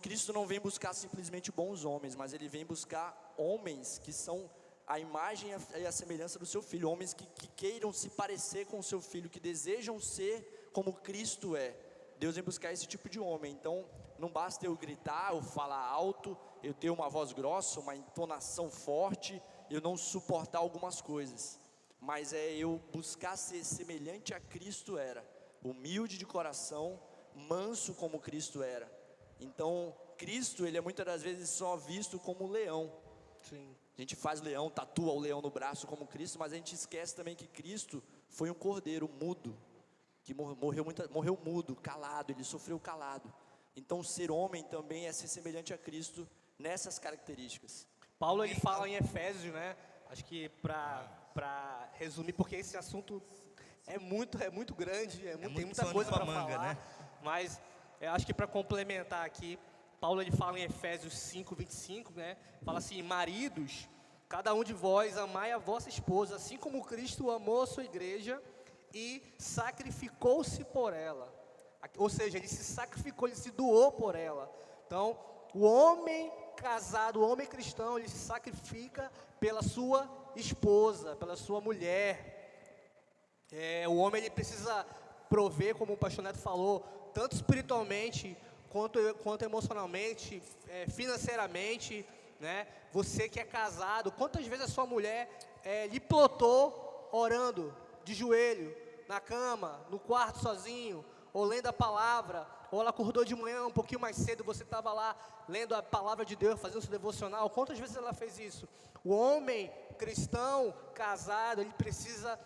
Cristo não vem buscar simplesmente bons homens, mas Ele vem buscar homens que são a imagem e a semelhança do seu filho, homens que queiram se parecer com o seu filho, que desejam ser como Cristo é. Deus vem buscar esse tipo de homem. Então não basta eu gritar, eu falar alto, eu ter uma voz grossa, uma entonação forte, eu não suportar algumas coisas, mas é eu buscar ser semelhante a Cristo era, humilde de coração, manso como Cristo era. Então Cristo, ele é muitas das vezes só visto como leão. Sim. A gente faz leão, tatua o leão no braço como Cristo, mas a gente esquece também que Cristo foi um cordeiro mudo, que morreu mudo, calado, ele sofreu calado. Então ser homem também é ser semelhante a Cristo nessas características. Paulo, ele fala em Efésios, né? Acho que para resumir, porque esse assunto é muito grande, tem muita pano coisa pra para manga, falar, né? mas eu acho que para complementar aqui, Paulo, ele fala em Efésios 5:25, né? Fala assim: maridos, cada um de vós amai a vossa esposa, assim como Cristo amou a sua igreja e sacrificou-se por ela. Ou seja, ele se sacrificou, ele se doou por ela. Então, o homem casado, o homem cristão, ele se sacrifica pela sua esposa, pela sua mulher. O homem, ele precisa prover, como o pastor Neto falou, tanto espiritualmente quanto emocionalmente, financeiramente, né? Você que é casado, quantas vezes a sua mulher lhe plotou orando de joelho, na cama, no quarto sozinho, ou lendo a palavra, ou ela acordou de manhã um pouquinho mais cedo, você estava lá lendo a palavra de Deus, fazendo seu devocional, quantas vezes ela fez isso? O homem cristão, casado, ele precisa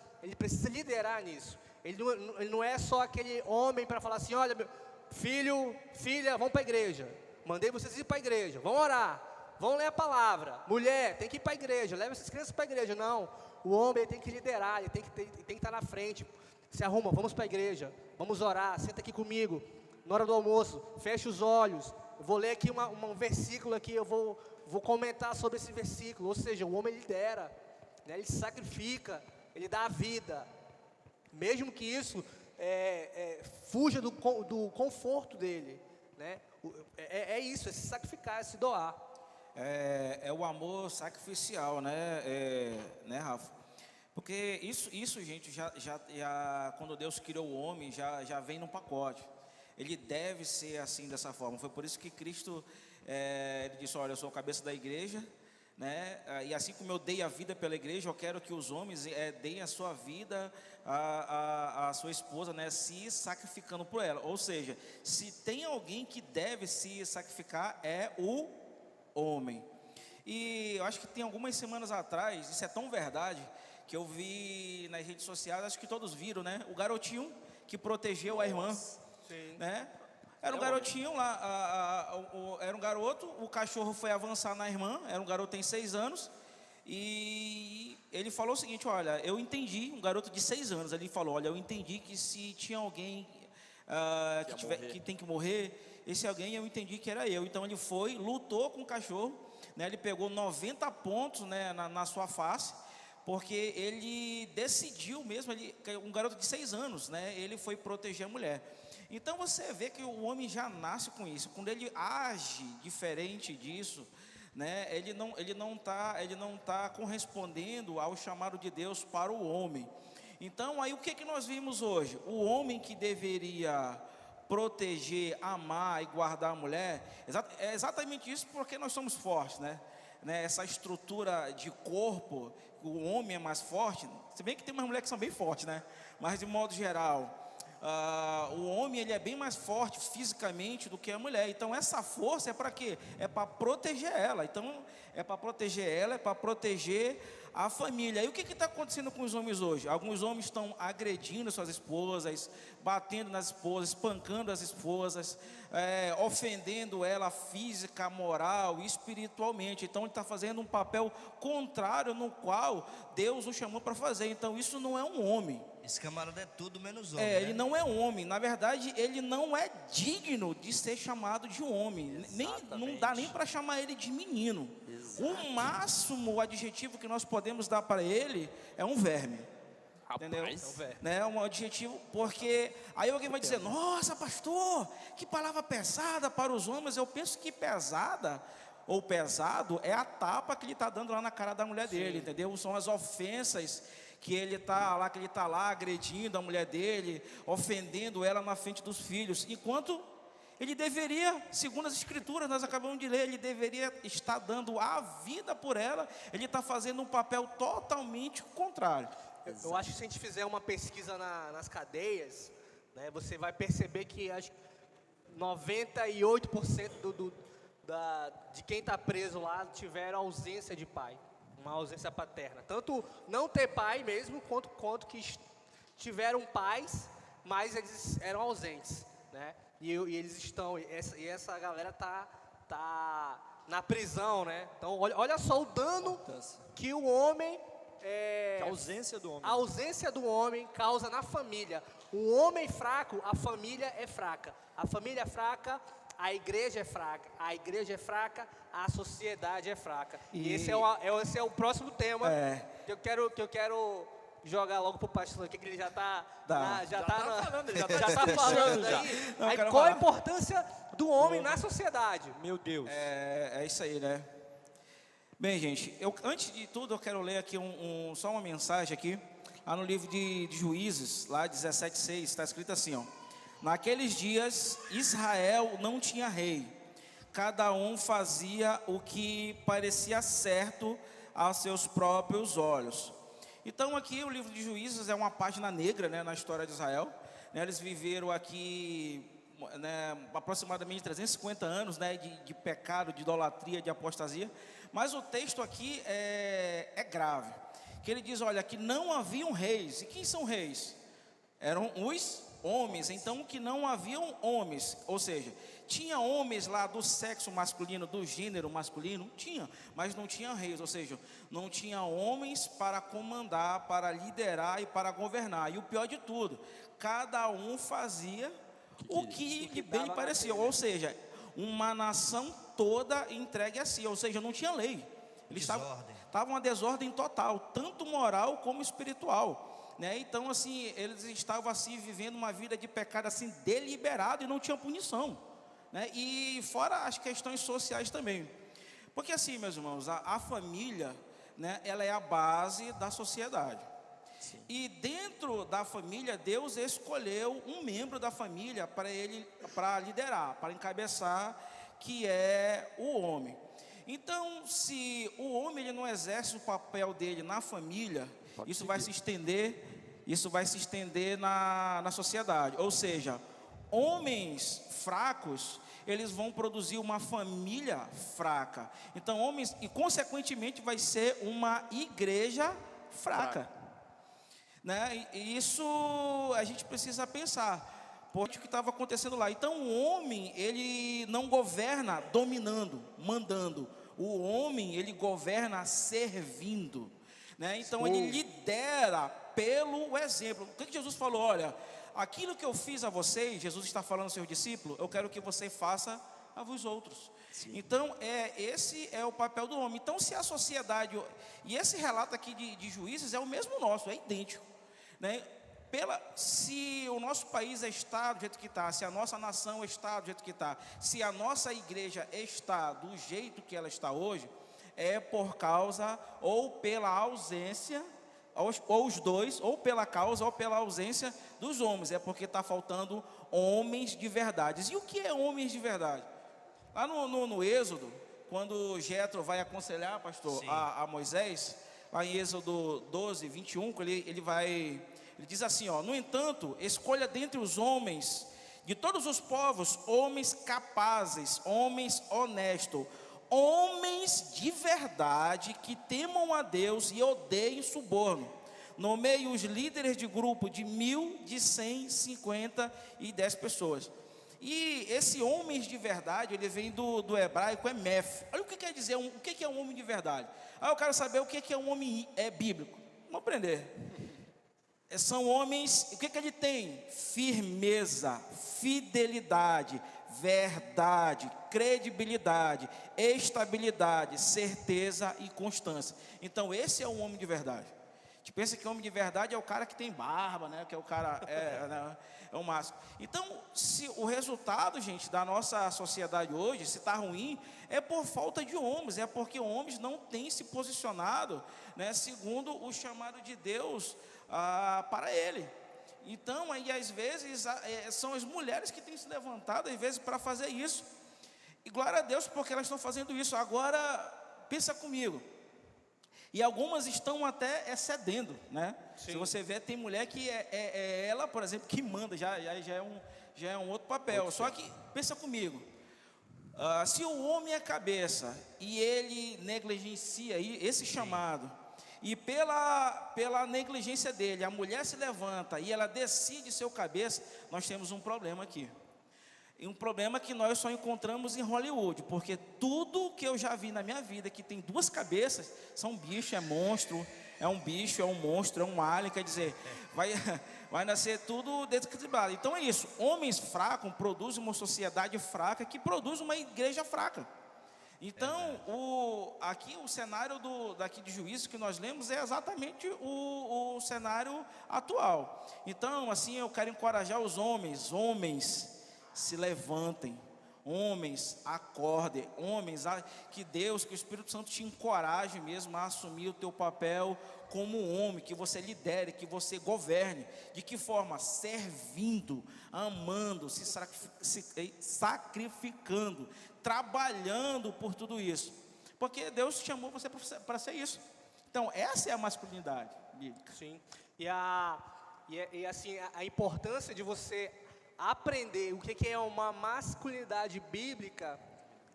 liderar nisso. Ele não é só aquele homem para falar assim: olha, meu filho, filha, vão para a igreja, mandei vocês ir para a igreja, vão orar, vão ler a palavra. Mulher, tem que ir para a igreja, leva essas crianças para a igreja. Não, o homem tem que liderar, ele tem que estar na frente. Se arruma, vamos para a igreja, vamos orar, senta aqui comigo, na hora do almoço, fecha os olhos, eu vou ler aqui um versículo aqui, eu vou comentar sobre esse versículo. Ou seja, o homem lidera, né? Ele se sacrifica, ele dá a vida, mesmo que isso fuja do conforto dele, né? É isso, é se sacrificar, é se doar. É o amor sacrificial, né, Rafa? Porque isso, gente, já quando Deus criou o homem, já vem no pacote. Ele deve ser assim, dessa forma. Foi por isso que Cristo, ele disse: olha, eu sou a cabeça da igreja, né? E assim como eu dei a vida pela igreja, eu quero que os homens deem a sua vida a sua esposa, né? Se sacrificando por ela. Ou seja, se tem alguém que deve se sacrificar, é o homem. E eu acho que tem algumas semanas atrás, isso é tão verdade, que eu vi nas redes sociais, acho que todos viram, né? O garotinho que protegeu a irmã, Sim. né? Era um garotinho lá, era um garoto, o cachorro foi avançar na irmã, era um garoto tem 6 anos, e ele falou o seguinte: olha, eu entendi, um garoto de 6 anos, ele falou: olha, eu entendi que se tinha alguém que tem que morrer, esse alguém eu entendi que era eu. Então ele foi, lutou com o cachorro, né? Ele pegou 90 pontos, né, na sua face, porque ele decidiu mesmo, um garoto de 6 anos, né? Ele foi proteger a mulher. Então você vê que o homem já nasce com isso. Quando ele age diferente disso, né? Ele não tá correspondendo ao chamado de Deus para o homem. Então aí o que nós vimos hoje? O homem que deveria proteger, amar e guardar a mulher, é exatamente isso, porque nós somos fortes, né? Essa estrutura de corpo, o homem é mais forte. Se bem que tem umas mulheres que são bem fortes, né? Mas de modo geral, o homem, ele é bem mais forte fisicamente do que a mulher. Então essa força é para quê? É para proteger ela. Então é para proteger ela, é para proteger a família. E o que está acontecendo com os homens hoje? Alguns homens estão agredindo suas esposas, batendo nas esposas, espancando as esposas, ofendendo ela física, moral, espiritualmente. Então ele está fazendo um papel contrário no qual Deus o chamou para fazer. Então isso não é um homem. Esse camarada é tudo menos homem, Ele não é homem. Na verdade, ele não é digno de ser chamado de homem. Não dá nem para chamar ele de menino. O máximo adjetivo que nós podemos dar para ele é um verme. Entendeu? É um adjetivo, porque aí alguém vai dizer: nossa, pastor, que palavra pesada para os homens. Eu penso que pesada ou pesado é a tapa que ele está dando lá na cara da mulher dele, entendeu? São as ofensas que ele está lá agredindo a mulher dele, ofendendo ela na frente dos filhos, enquanto ele deveria, segundo as escrituras, nós acabamos de ler, ele deveria estar dando a vida por ela. Ele está fazendo um papel totalmente contrário. Eu acho que se a gente fizer uma pesquisa nas cadeias, né, você vai perceber que acho que 98% de quem está preso lá tiveram ausência de pai, uma ausência paterna. Tanto não ter pai mesmo, quanto que tiveram pais, mas eles eram ausentes, né? E eles estão, e essa galera tá na prisão, né? Então, olha só o dano que o homem... Que a ausência do homem. A ausência do homem causa na família. O homem fraco, a família é fraca. A família é fraca, a igreja é fraca. A igreja é fraca, a sociedade é fraca. E esse é o próximo tema que eu quero jogar logo pro pastor aqui, que ele já tá falando aí. Qual a importância do homem na sociedade? Meu Deus. É isso aí, né? Bem, gente, antes de tudo eu quero ler aqui só uma mensagem aqui, lá no livro de Juízes, lá 17:6, está escrito assim, ó: naqueles dias Israel não tinha rei, cada um fazia o que parecia certo aos seus próprios olhos. Então aqui o livro de Juízes é uma página negra, né, na história de Israel, né? Eles viveram aqui, né, aproximadamente 350 anos, né, de pecado, de idolatria, de apostasia. Mas o texto aqui é grave, que ele diz, olha, que não haviam reis. E quem são reis? Eram os homens. Então que não haviam homens, ou seja, tinha homens lá do sexo masculino, do gênero masculino, tinha, mas não tinha reis, ou seja, não tinha homens para comandar, para liderar e para governar. E o pior de tudo, cada um fazia o que bem lhe parecia, ou seja, uma nação toda entregue a si, ou seja, não tinha lei. Eles estavam uma desordem total, tanto moral como espiritual, né? Então assim, eles estavam assim vivendo uma vida de pecado assim deliberado e não tinha punição, né? E fora as questões sociais também, porque assim, meus irmãos, a família, né, ela é a base da sociedade. Sim. E dentro da família, Deus escolheu um membro da família para liderar, para encabeçar, que é o homem. Então, se o homem ele não exerce o papel dele na família, isso vai se estender na sociedade. Ou seja, homens fracos, eles vão produzir uma família fraca. Então, homens, e consequentemente vai ser uma igreja fraca. Né? E isso a gente precisa pensar, porque o que estava acontecendo lá. Então o homem, ele não governa dominando, mandando. O homem, ele governa servindo, né? Então ele lidera pelo exemplo. O que Jesus falou? Olha, aquilo que eu fiz a vocês, Jesus está falando aos seus discípulos, eu quero que você faça a vos outros. Sim. Então esse é o papel do homem. Então se a sociedade, e esse relato aqui de Juízes é o mesmo nosso, é idêntico, né? Se o nosso país está do jeito que está, se a nossa nação está do jeito que está, se a nossa igreja está do jeito que ela está hoje, é por causa ou pela ausência, ou os dois, ou pela causa ou pela ausência dos homens, é porque está faltando homens de verdade. E o que é homens de verdade? Lá no Êxodo, quando Jetro vai aconselhar, pastor, a Moisés, lá em Êxodo 12, 21, ele diz assim, ó: no entanto, escolha dentre os homens de todos os povos, homens capazes, homens honestos, homens de verdade, que temam a Deus e odeiem suborno. Nomeie os líderes de grupo de 1.000, de 100, 50 e 10 pessoas. E esse homens de verdade, ele vem do hebraico, é mef. Olha o que quer dizer, o que é um homem de verdade. Eu quero saber o que é um homem bíblico. Vamos aprender. São homens, o que ele tem? Firmeza, fidelidade, verdade, credibilidade, estabilidade, certeza e constância. Então esse é um homem de verdade. A gente pensa que homem de verdade é o cara que tem barba, né? Que é o cara, é o máximo. Então, se o resultado, gente, da nossa sociedade hoje, se está ruim, é por falta de homens, é porque homens não têm se posicionado, né, segundo o chamado de Deus para ele. Então, aí às vezes são as mulheres que têm se levantado, às vezes, para fazer isso. E glória a Deus porque elas estão fazendo isso. Agora, pensa comigo. E algumas estão até excedendo, né? Sim. Se você ver, tem mulher que é ela, por exemplo, que manda, já é um outro papel. Só que, pensa comigo, Se o homem é cabeça e ele negligencia esse chamado, e pela negligência dele, a mulher se levanta e ela decide ser o cabeça, nós temos um problema aqui. E um problema que nós só encontramos em Hollywood, porque tudo que eu já vi na minha vida que tem duas cabeças, são bicho, é monstro, é um bicho, é um monstro, é um alien, quer dizer, vai nascer tudo desequilibrado. Então é isso, homens fracos produzem uma sociedade fraca que produz uma igreja fraca. Então, aqui o cenário daqui de Juízo que nós lemos é exatamente o cenário atual. Então, assim, eu quero encorajar os homens, se levantem, homens, acordem, homens, que Deus, que o Espírito Santo te encoraje mesmo a assumir o teu papel como homem, que você lidere, que você governe. De que forma? Servindo, amando, se sacrificando, trabalhando por tudo isso, porque Deus chamou você para ser isso. Então, essa é a masculinidade bíblica. Sim, e assim, a importância de você aprender o que é uma masculinidade bíblica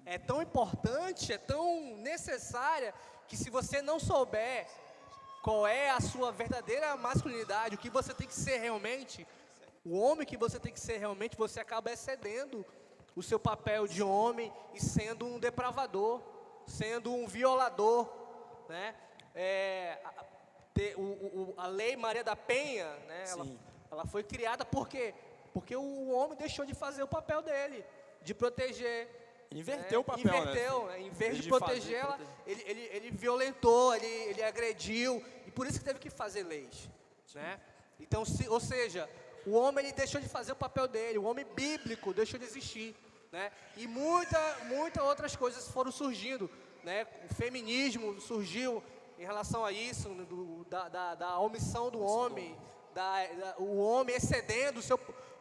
é tão importante, é tão necessária, que se você não souber qual é a sua verdadeira masculinidade, o que você tem que ser realmente, o homem que você tem que ser realmente, você acaba excedendo o seu papel de homem e sendo um depravador, sendo um violador, né? A lei Maria da Penha, né? Ela foi criada por quê? Porque o homem deixou de fazer o papel dele, de proteger. Inverteu o papel, inverteu, né? Em vez de proteger ela, ele violentou, ele agrediu, e por isso que teve que fazer leis, né? Então, ou seja, o homem ele deixou de fazer o papel dele, o homem bíblico deixou de existir, né? E muitas outras coisas foram surgindo, né? O feminismo surgiu em relação a isso, da omissão do homem, o homem excedendo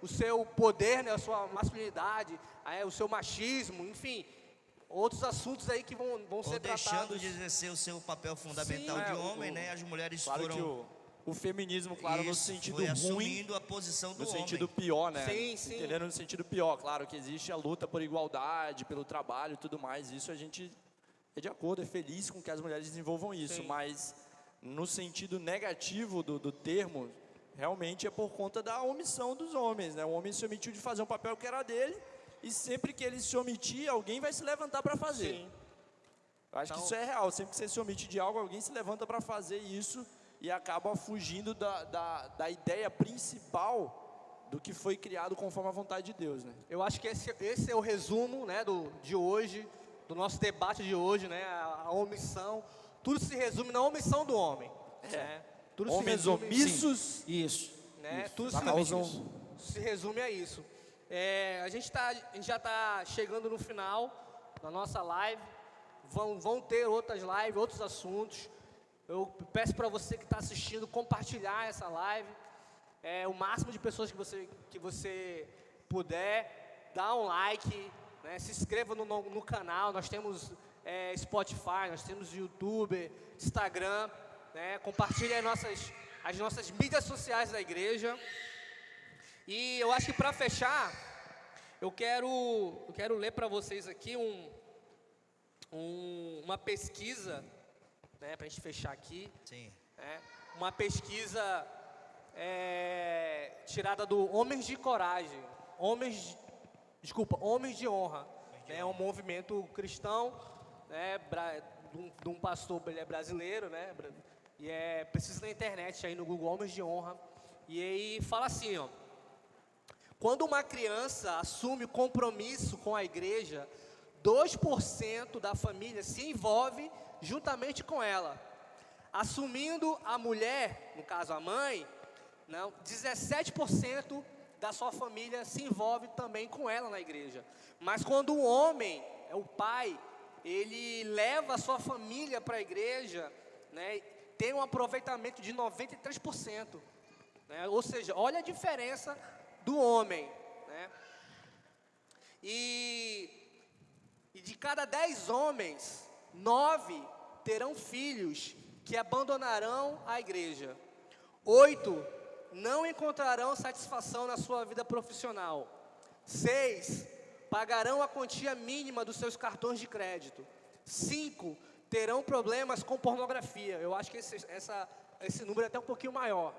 o seu poder, né? A sua masculinidade, o seu machismo, enfim, outros assuntos aí que vão ser tratados. Deixando de exercer o seu papel fundamental de homem, né? As mulheres claro foram... que o feminismo, claro, no sentido foi ruim, assumindo a posição do no homem. sentido pior, né? Sim. Entendendo no sentido pior, claro que existe a luta por igualdade, pelo trabalho e tudo mais, isso a gente é de acordo, é feliz com que as mulheres desenvolvam isso, Sim. mas no sentido negativo do termo, realmente é por conta da omissão dos homens, né? O homem se omitiu de fazer um papel que era dele, e sempre que ele se omitir, alguém vai se levantar para fazer. Sim. Eu acho que isso é real, sempre que você se omite de algo, alguém se levanta para fazer isso, e acaba fugindo da ideia principal do que foi criado conforme a vontade de Deus, né? Eu acho que esse é o resumo, né, de hoje, do nosso debate de hoje, né, a omissão. Tudo se resume na omissão do homem. Né? Tudo Homens se resume, omissos, Isso. né? isso. Tudo se resume a isso. A gente já está chegando no final da nossa live. Vão ter outras lives, outros assuntos. Eu peço para você que está assistindo compartilhar essa live. O máximo de pessoas que você puder, dá um like, né? Se inscreva no canal. Nós temos Spotify, nós temos YouTube, Instagram, né? Compartilhe as nossas mídias sociais da igreja. E eu acho que para fechar, eu quero ler para vocês aqui uma pesquisa, né, para a gente fechar aqui. Sim. Uma pesquisa tirada do Homens de Coragem, Homens de Honra. É um movimento cristão, né, de um pastor brasileiro, né, e precisa na internet, aí no Google, Homens de Honra. E aí fala assim, ó: quando uma criança assume compromisso com a igreja, 2% da família se envolve juntamente com ela. Assumindo a mulher, no caso a mãe, 17% da sua família se envolve também com ela na igreja. Mas quando o homem, o pai, ele leva a sua família para a igreja, né, tem um aproveitamento de 93%. Né? Ou seja, olha a diferença do homem. Né? E de cada 10 homens, 9 terão filhos que abandonarão a igreja. 8 não encontrarão satisfação na sua vida profissional. 6 pagarão a quantia mínima dos seus cartões de crédito. 5, terão problemas com pornografia. Eu acho que esse número é até um pouquinho maior.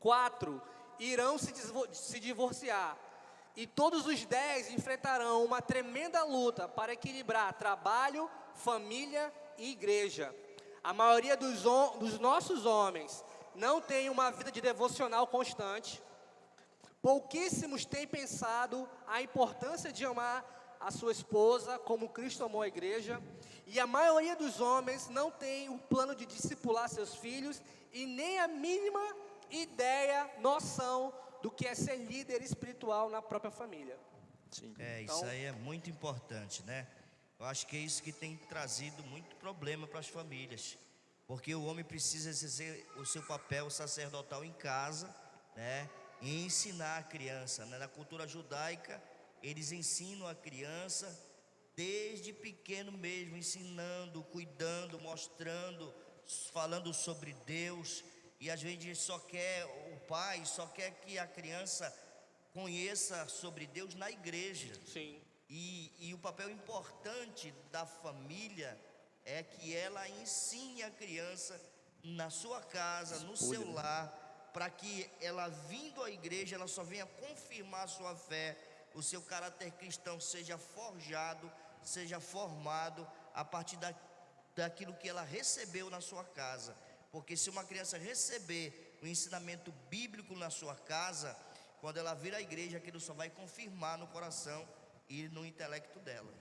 4, irão se divorciar. E todos os 10 enfrentarão uma tremenda luta para equilibrar trabalho, família e igreja. A maioria dos nossos homens não tem uma vida de devocional constante. Pouquíssimos têm pensado a importância de amar a sua esposa como Cristo amou a igreja. E a maioria dos homens não tem o plano de discipular seus filhos e nem a mínima ideia, noção do que é ser líder espiritual na própria família. Sim. Isso aí é muito importante, né? Eu acho que é isso que tem trazido muito problema para as famílias, porque o homem precisa exercer o seu papel sacerdotal em casa, né? E ensinar a criança, né? Na cultura judaica, eles ensinam a criança desde pequeno mesmo, ensinando, cuidando, mostrando, falando sobre Deus. E às vezes o pai só quer que a criança conheça sobre Deus na igreja. Sim. E o papel importante da família é que ela ensine a criança na sua casa, no seu lar, para que ela vindo à igreja, ela só venha confirmar a sua fé, o seu caráter cristão seja forjado, seja formado a partir daquilo que ela recebeu na sua casa. Porque se uma criança receber o ensinamento bíblico na sua casa, quando ela vir à igreja, aquilo só vai confirmar no coração e no intelecto dela.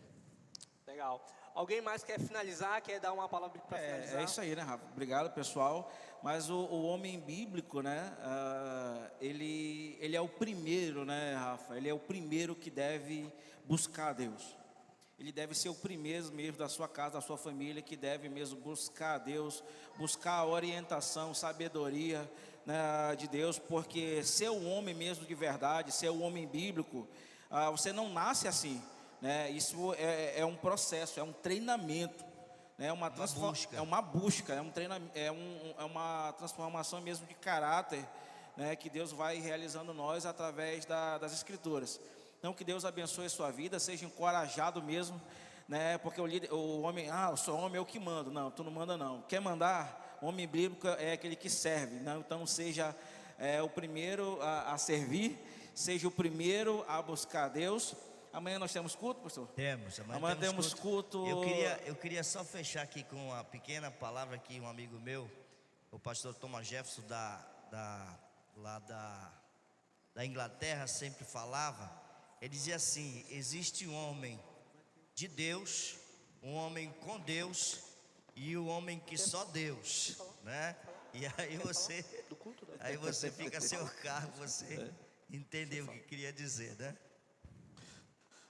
Legal. Alguém mais quer finalizar, quer dar uma palavra para finalizar? É isso aí, né, Rafa? Obrigado, pessoal. Mas o homem bíblico, né, ele é o primeiro, né, Rafa? Ele é o primeiro que deve buscar a Deus. Ele deve ser o primeiro mesmo da sua casa, da sua família, que deve mesmo buscar a Deus, buscar a orientação, sabedoria, né, de Deus, porque ser um homem mesmo de verdade, ser um homem bíblico, você não nasce assim, né? Isso é um processo, é um treinamento, né? É uma busca, é uma transformação mesmo de caráter, né, que Deus vai realizando nós através das Escrituras. Então, que Deus abençoe a sua vida, seja encorajado mesmo, né? Porque o homem, eu sou homem, eu que mando. Não, tu não manda não. Quer mandar? O homem bíblico é aquele que serve, né? Então, seja o primeiro a servir, seja o primeiro a buscar a Deus. Amanhã nós temos culto, pastor? Temos, amanhã temos culto. Eu queria só fechar aqui com uma pequena palavra que um amigo meu, o pastor Thomas Jefferson, lá da Inglaterra, sempre falava. Ele dizia assim: existe um homem de Deus, um homem com Deus e o homem que só Deus, né? E aí você fica a seu cargo, você entendeu o que queria dizer, né?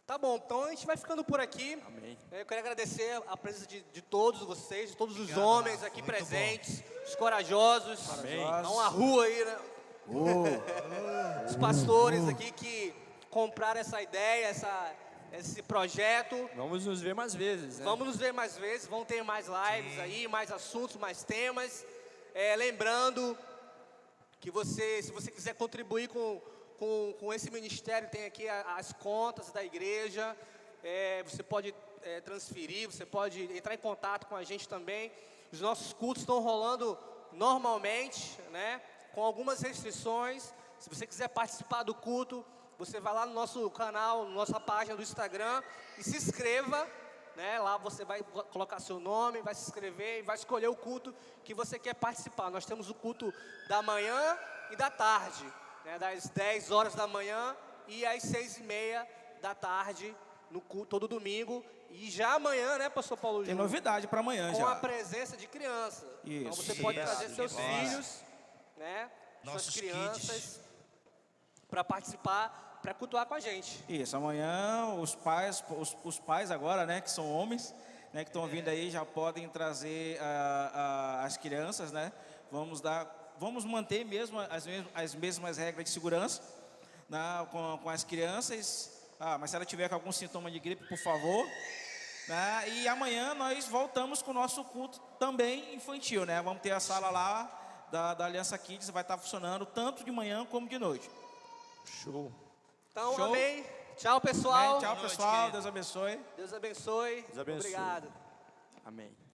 Tá bom, então a gente vai ficando por aqui. Amém. Eu quero agradecer a presença de todos vocês, de todos os homens aqui presentes, os corajosos. Amém. Dá uma rua aí, né? Os pastores aqui que compraram essa ideia, esse projeto. Vamos nos ver mais vezes, né? Vamos nos ver mais vezes, vão ter mais lives aí, mais assuntos, mais temas. Lembrando que se você quiser contribuir com esse ministério, tem aqui as contas da igreja. Você pode transferir, você pode entrar em contato com a gente também. Os nossos cultos estão rolando normalmente, né? Com algumas restrições. Se você quiser participar do culto, você vai lá no nosso canal, na nossa página do Instagram e se inscreva, né? Lá você vai colocar seu nome, vai se inscrever e vai escolher o culto que você quer participar. Nós temos o culto da manhã e da tarde, né? Das 10 horas da manhã e às 6:30 da tarde, no culto, todo domingo. E já amanhã, né, pastor Paulo Tem Júnior? novidade para amanhã Com já. a presença de criança. Isso. Então você pode trazer seus Isso. filhos, né? Nossos Suas crianças, kids. para participar, para cultuar com a gente. Isso, amanhã os pais agora, né, que são homens, né, que estão vindo aí, já podem trazer as crianças, né? Vamos manter mesmo as mesmas regras de segurança, né, com as crianças. Mas se ela tiver com algum sintoma de gripe, por favor, né? E amanhã nós voltamos com o nosso culto também infantil, né? Vamos ter a sala lá da Aliança Kids, vai estar funcionando tanto de manhã como de noite. Show. Então, Show. amém. Tchau, pessoal. Tchau, noite, pessoal. querido. Deus abençoe. Deus abençoe. Deus abençoe. Obrigado. Amém.